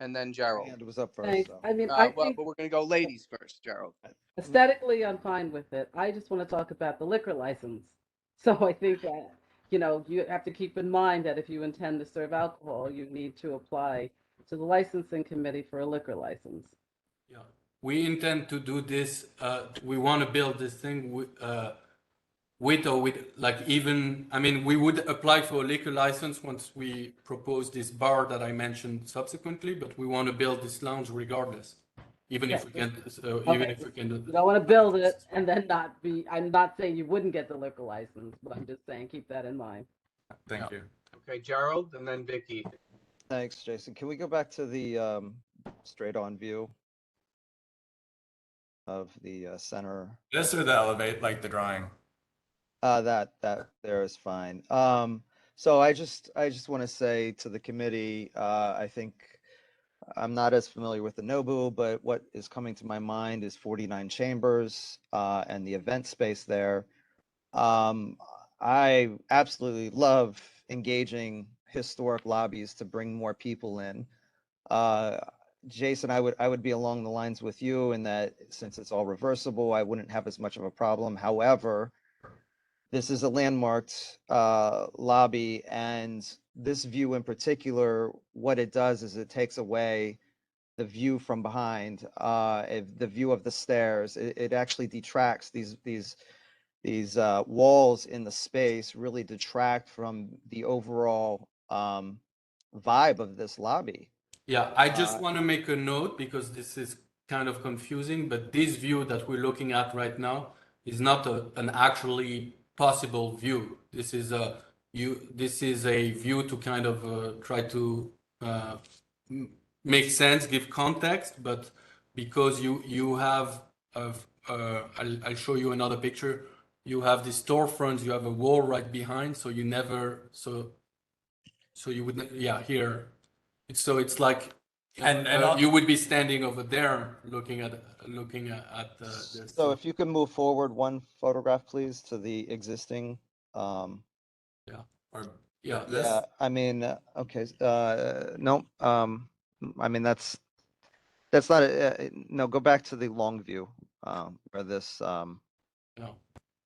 and then Gerald. Hand was up first. Thanks. So. I mean, I well, think but we're going to go ladies first, Gerald. aesthetically, I'm fine with it. I just want to talk about the liquor license. So I think that, you know, you have to keep in mind that if you intend to serve alcohol, you need to apply to the licensing committee for a liquor license. Yeah, we intend to do this. We want to build this thing with like even, I mean, we would apply for a liquor license once we propose this bar that I mentioned subsequently, but we want to build this lounge regardless, even if we can, even if we can do You don't want to build it and then not be, I'm not saying you wouldn't get the liquor license, but I'm just saying keep that in mind. Thank you. Okay, Gerald, and then Vicky. Thanks, Jason. Can we go back to the straight on view of the center? This or the elevate, like the drawing? That there is fine. So I just want to say to the committee, I think I'm not as familiar with the Nobu, but what is coming to my mind is 49 Chambers and the event space there. I absolutely love engaging historic lobbies to bring more people in. Jason, I would be along the lines with you in that since it's all reversible, I wouldn't have as much of a problem. However, this is a landmarked lobby, and this view in particular, what it does is it takes away the view from behind, the view of the stairs. It actually detracts these walls in the space really detract from the overall vibe of this lobby. Yeah, I just want to make a note because this is kind of confusing, but this view that we're looking at right now is not an actually possible view. This is a view to kind of try to make sense, give context, but because you have I'll show you another picture. You have the storefronts, you have a wall right behind, so you never so you would here. It's like and you would be standing over there looking at the So if you can move forward one photograph, please, to the existing. This? I mean, okay. No. I mean that's not no. Go back to the long view where this. No.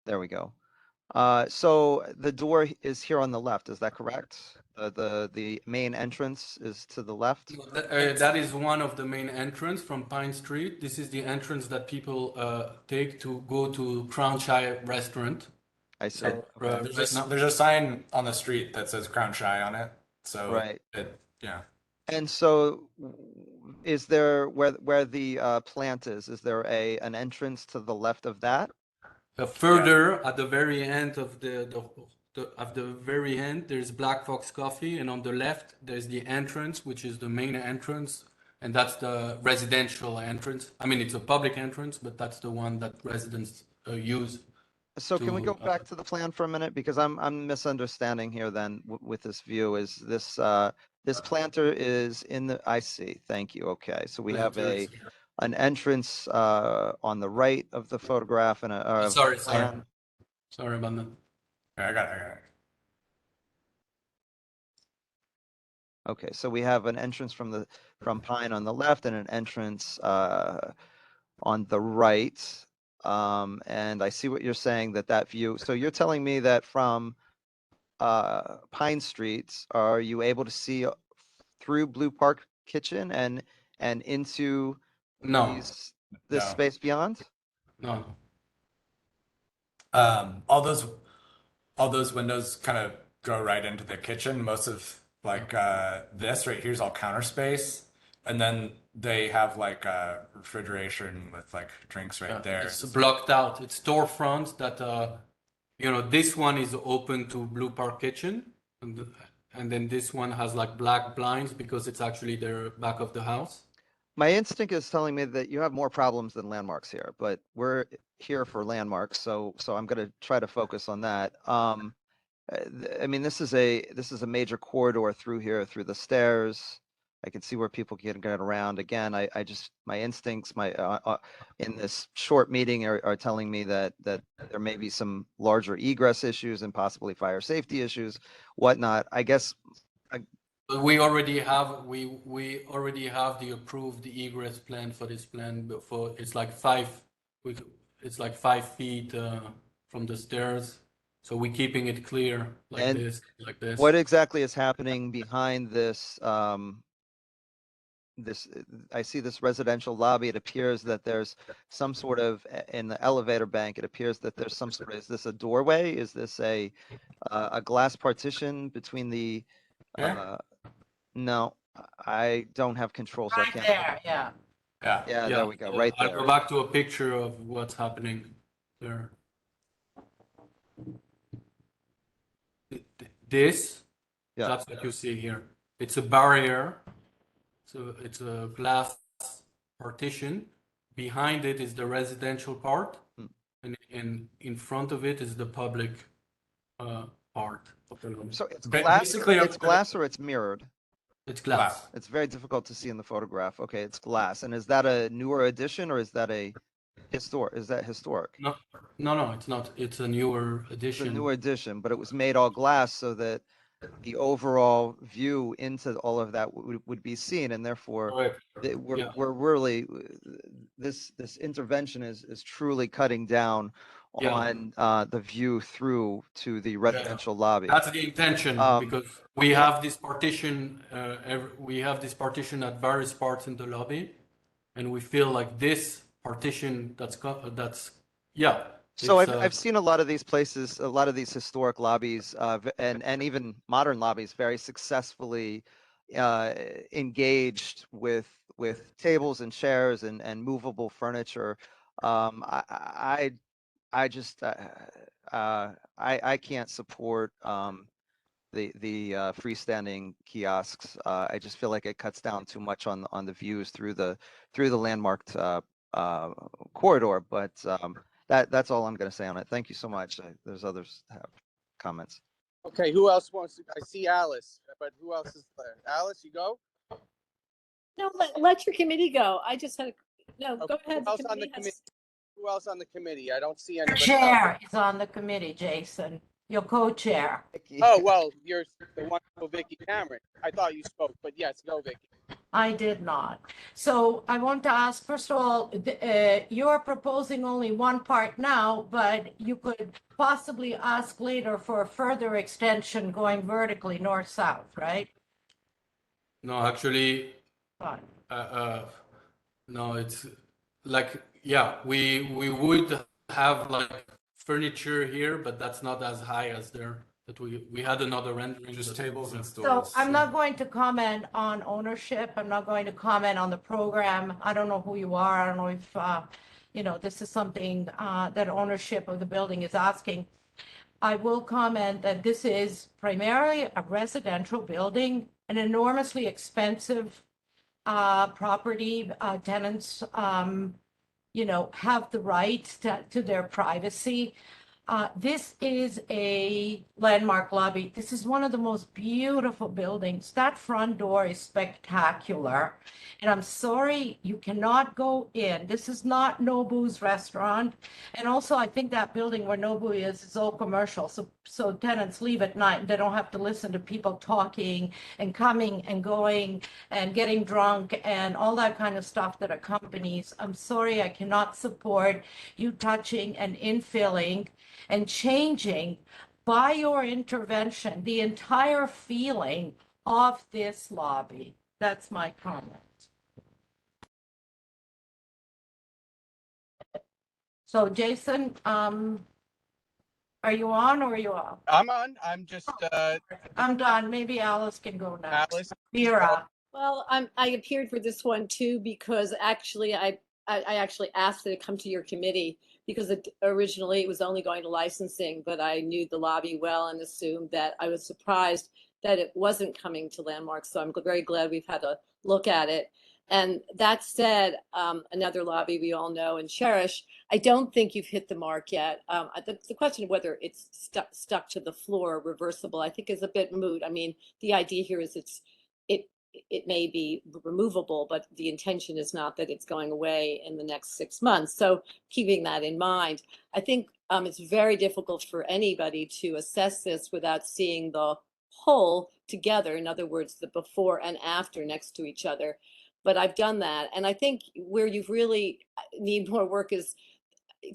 There we go. So the door is here on the left, is that correct? The main entrance is to the left? That is one of the main entrance from Pine Street. This is the entrance that people take to go to Crown Shire restaurant. I see. So, Okay. There's a sign on the street that says Crown Shy on it. So Right. yeah. And so is there, where the plant is there an entrance to the left of that? Further at the very end of at the very end, there's Black Fox Coffee, and on the left there's the entrance, which is the main entrance, and that's the residential entrance. I mean, it's a public entrance, but that's the one that residents use. So can we go back to the plan for a minute? Because I'm misunderstanding here then with this view. Is this this planter is in the, I see, thank you, okay. So we have an entrance on the right of the photograph and a Sorry plan. Sorry about that. I got it. Okay, so we have an entrance from Pine on the left and an entrance on the right. And I see what you're saying, that view. So you're telling me that from Pine Street, are you able to see through Blue Park Kitchen and into this No. space beyond? No. All those windows kind of go right into the kitchen. Most of like this right here is all counter space, and then they have like refrigeration with like drinks right there. It's blocked out. It's storefront that you know, this one is open to Blue Park Kitchen, and then this one has like black blinds because it's actually the back of the house. My instinct is telling me that you have more problems than landmarks here, but we're here for landmarks, so I'm going to try to focus on that. I mean, this is a major corridor through here, through the stairs. I can see where people can get around. Again, I just, my instincts, in this short meeting are telling me that there may be some larger egress issues and possibly fire safety issues, whatnot. I guess. But we already have the approved egress plan for this plan before. It's like 5 feet from the stairs. So we're keeping it clear like this. What exactly is happening behind this? I see this residential lobby. It appears that there's some sort of, in the elevator bank, it appears that there's some sort of, is this a doorway? Is this a glass partition between the, no, I don't have control, so I can't. There, yeah. Yeah, there we go, right there. I'll go back to a picture of what's happening there. That's what you see here. It's a barrier. So it's a glass partition. Behind it is the residential part, and in front of it is the public part of the room. So it's glass. Basically, it's glass or it's mirrored? It's glass. It's very difficult to see in the photograph. Okay, it's glass. And is that a newer addition or is that a historic? Is that historic? No, it's not. It's a newer addition. It's a newer addition, but it was made all glass so that the overall view into all of that would be seen, and therefore we're really, this intervention is truly cutting down on the view through to the residential lobby. That's the intention, because we have this partition. We have this partition at various parts in the lobby, and we feel like this partition So I've seen a lot of these places, a lot of these historic lobbies, and even modern lobbies, very successfully engaged with tables and chairs and movable furniture. I just I can't support the freestanding kiosks. I just feel like it cuts down too much on the views through the landmarked corridor, but. That's all I'm going to say on it. Thank you so much. There's others that have comments. Okay, who else wants to? I see Alice, but who else is there? Alice, you go? No, let your committee go. I just had Okay, go ahead. Who else on the committee? Who else on the committee? I don't see anybody. Chair is on the committee, Jason. Your co-chair. Oh, well, you're the one, Vicky Cameron. I thought you spoke, but yes, go, Vicky. I did not. So I want to ask, first of all, you're proposing only one part now, but you could possibly ask later for a further extension going vertically north-south, right? No, actually, Fine. no, it's like, yeah, we would have like furniture here, but that's not as high as there. That we had another rendering. Just that- tables and So stools. I'm not going to comment on ownership. I'm not going to comment on the program. I don't know who you are. I don't know if, you know, this is something that ownership of the building is asking. I will comment that this is primarily a residential building, an enormously expensive property. Tenants, you know, have the right to their privacy. This is a landmark lobby. This is one of the most beautiful buildings. That front door is spectacular. And I'm sorry, you cannot go in. This is not Nobu's restaurant. And also, I think that building where Nobu is all commercial. So tenants leave at night. They don't have to listen to people talking and coming and going and getting drunk and all that kind of stuff that accompanies. I'm sorry, I cannot support you touching and infilling and changing by your intervention the entire feeling of this lobby. That's my comment. So Jason, are you on or are you off? I'm on. I'm just I'm done. Maybe Alice can go next. Alice. Vera. Well, I appeared for this one too because actually I actually asked it to come to your committee because originally it was only going to licensing, but I knew the lobby well and assumed that I was surprised that it wasn't coming to landmarks. So I'm very glad we've had a look at it. And that said, another lobby we all know and cherish, I don't think you've hit the mark yet. The question of whether it's stuck to the floor, reversible, I think is a bit moot. I mean, the idea here is it may be removable, but the intention is not that it's going away in the next 6 months. So keeping that in mind, I think it's very difficult for anybody to assess this without seeing the whole together. In other words, the before and after next to each other. But I've done that. And I think where you really need more work is,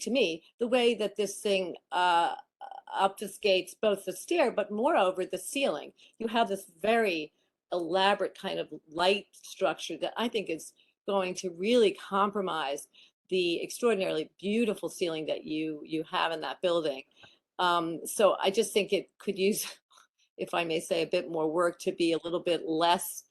to me, the way that this thing obfuscates both the stair, but moreover, the ceiling. You have this very elaborate kind of light structure that I think is going to really compromise the extraordinarily beautiful ceiling that you have in that building. So I just think it could use, if I may say, a bit more work to be a little bit less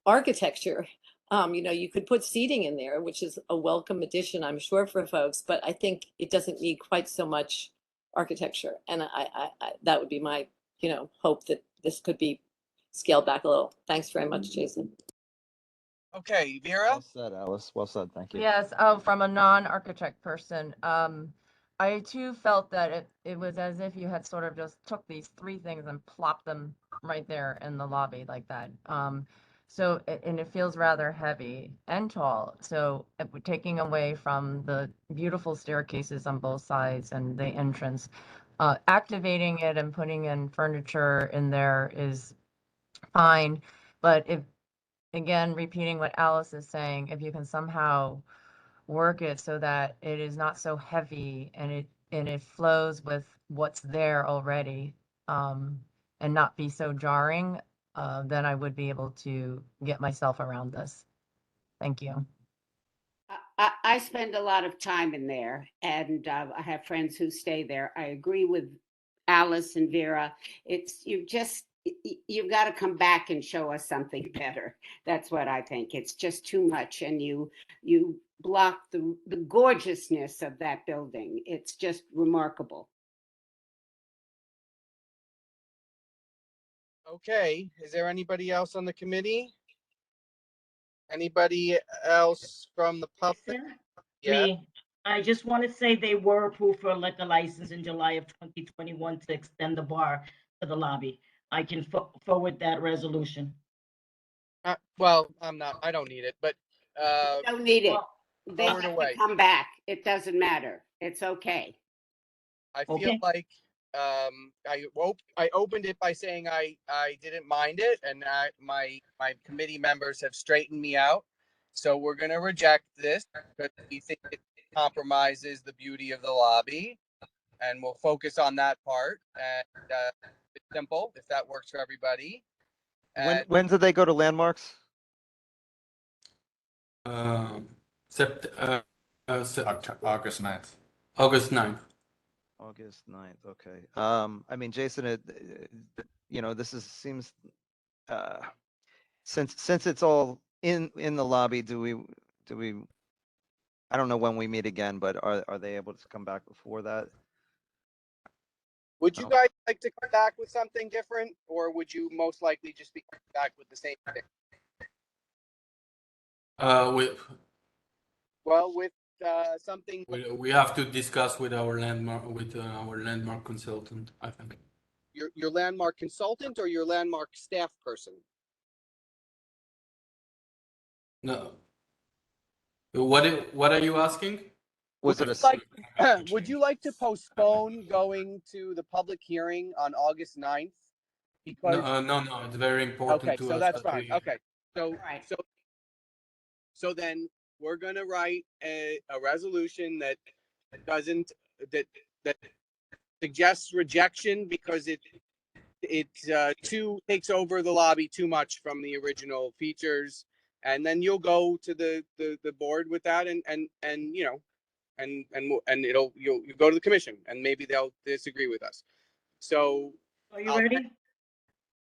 architecture. You know, you could put seating in there, which is a welcome addition, I'm sure, for folks, but I think it doesn't need quite so much architecture. And I that would be my, you know, hope that this could be scaled back a little. Thanks very much, Jason. Okay, Vera. Well said, Alice. Well said. Thank you. Yes, oh, from a non-architect person, I too felt that it was as if you had sort of just took these three things and plopped them right there in the lobby like that. So, and it feels rather heavy and tall. So if we're taking away from the beautiful staircases on both sides and the entrance, activating it and putting in furniture in there is fine. But if, again, repeating what Alice is saying, if you can somehow work it so that it is not so heavy and it flows with what's there already, and not be so jarring, then I would be able to get myself around this. Thank you. I spend a lot of time in there, and I have friends who stay there. I agree with Alice and Vera. It's you've got to come back and show us something better. That's what I think. It's just too much, and you block the gorgeousness of that building. It's just remarkable. Okay, is there anybody else on the committee? Anybody else from the public? Yeah. Me, I just want to say they were approved for a liquor license in July of 2021 to extend the bar to the lobby. I can forward that resolution. Well, I don't need it, but Don't need it. Well, They have to come back. It doesn't matter. It's okay. I feel Okay. like I opened it by saying I didn't mind it, and my committee members have straightened me out. So we're going to reject this because we think it compromises the beauty of the lobby, and we'll focus on that part. And it's simple, if that works for everybody. And When did they go to landmarks? August 9th. August 9th. August 9th, okay. I mean, Jason, you know, seems, since it's all in the lobby, do we, I don't know when we meet again, but are they able to come back before that? would you guys like to come back with something different, or would you most likely just be coming back with the same thing? Well, with something. We have to discuss with our landmark consultant, I think. Your landmark consultant or your landmark staff person? No. What are you asking? Was it Would you like to postpone going to the public hearing on August 9th? Because No, it's very important okay, to so us. that's that fine. we- Okay, so then we're gonna write a resolution that doesn't that suggests rejection because it takes over the lobby too much from the original features, and then you'll go to the board with that, and you know, and you'll go to the commission, and maybe they'll disagree with us. So Are you ready?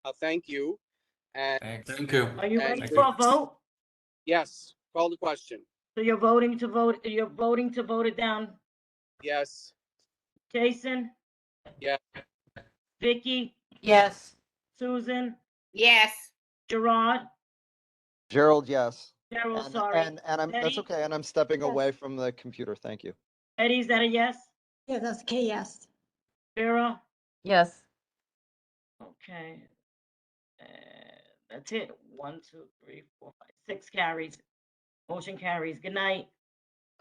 I'll thank you. And Thank you. Are you and ready for a vote? yes, call the question. So you're voting to vote it down. Yes. Jason, Yeah. Vicky, Yes. Susan, Yes. Gerard, Gerald, yes. Gerald, And, sorry. and that's Eddie? okay, and I'm stepping Yes. away from the computer, thank you. Eddie, is that a yes? Yeah, that's okay, yes. Vera? Yes. Okay. That's it. 1, 2, 3, 4, 5, 6 carries. Motion carries. Good night.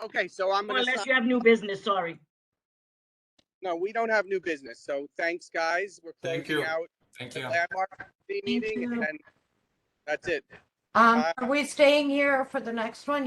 Okay, so I'm Or gonna unless sign. you have new business, sorry. No, we don't have new business. So thanks, guys. We're Thank closing you. out Thank the you. landmark meeting, you. and that's it. Are we staying here for the next one?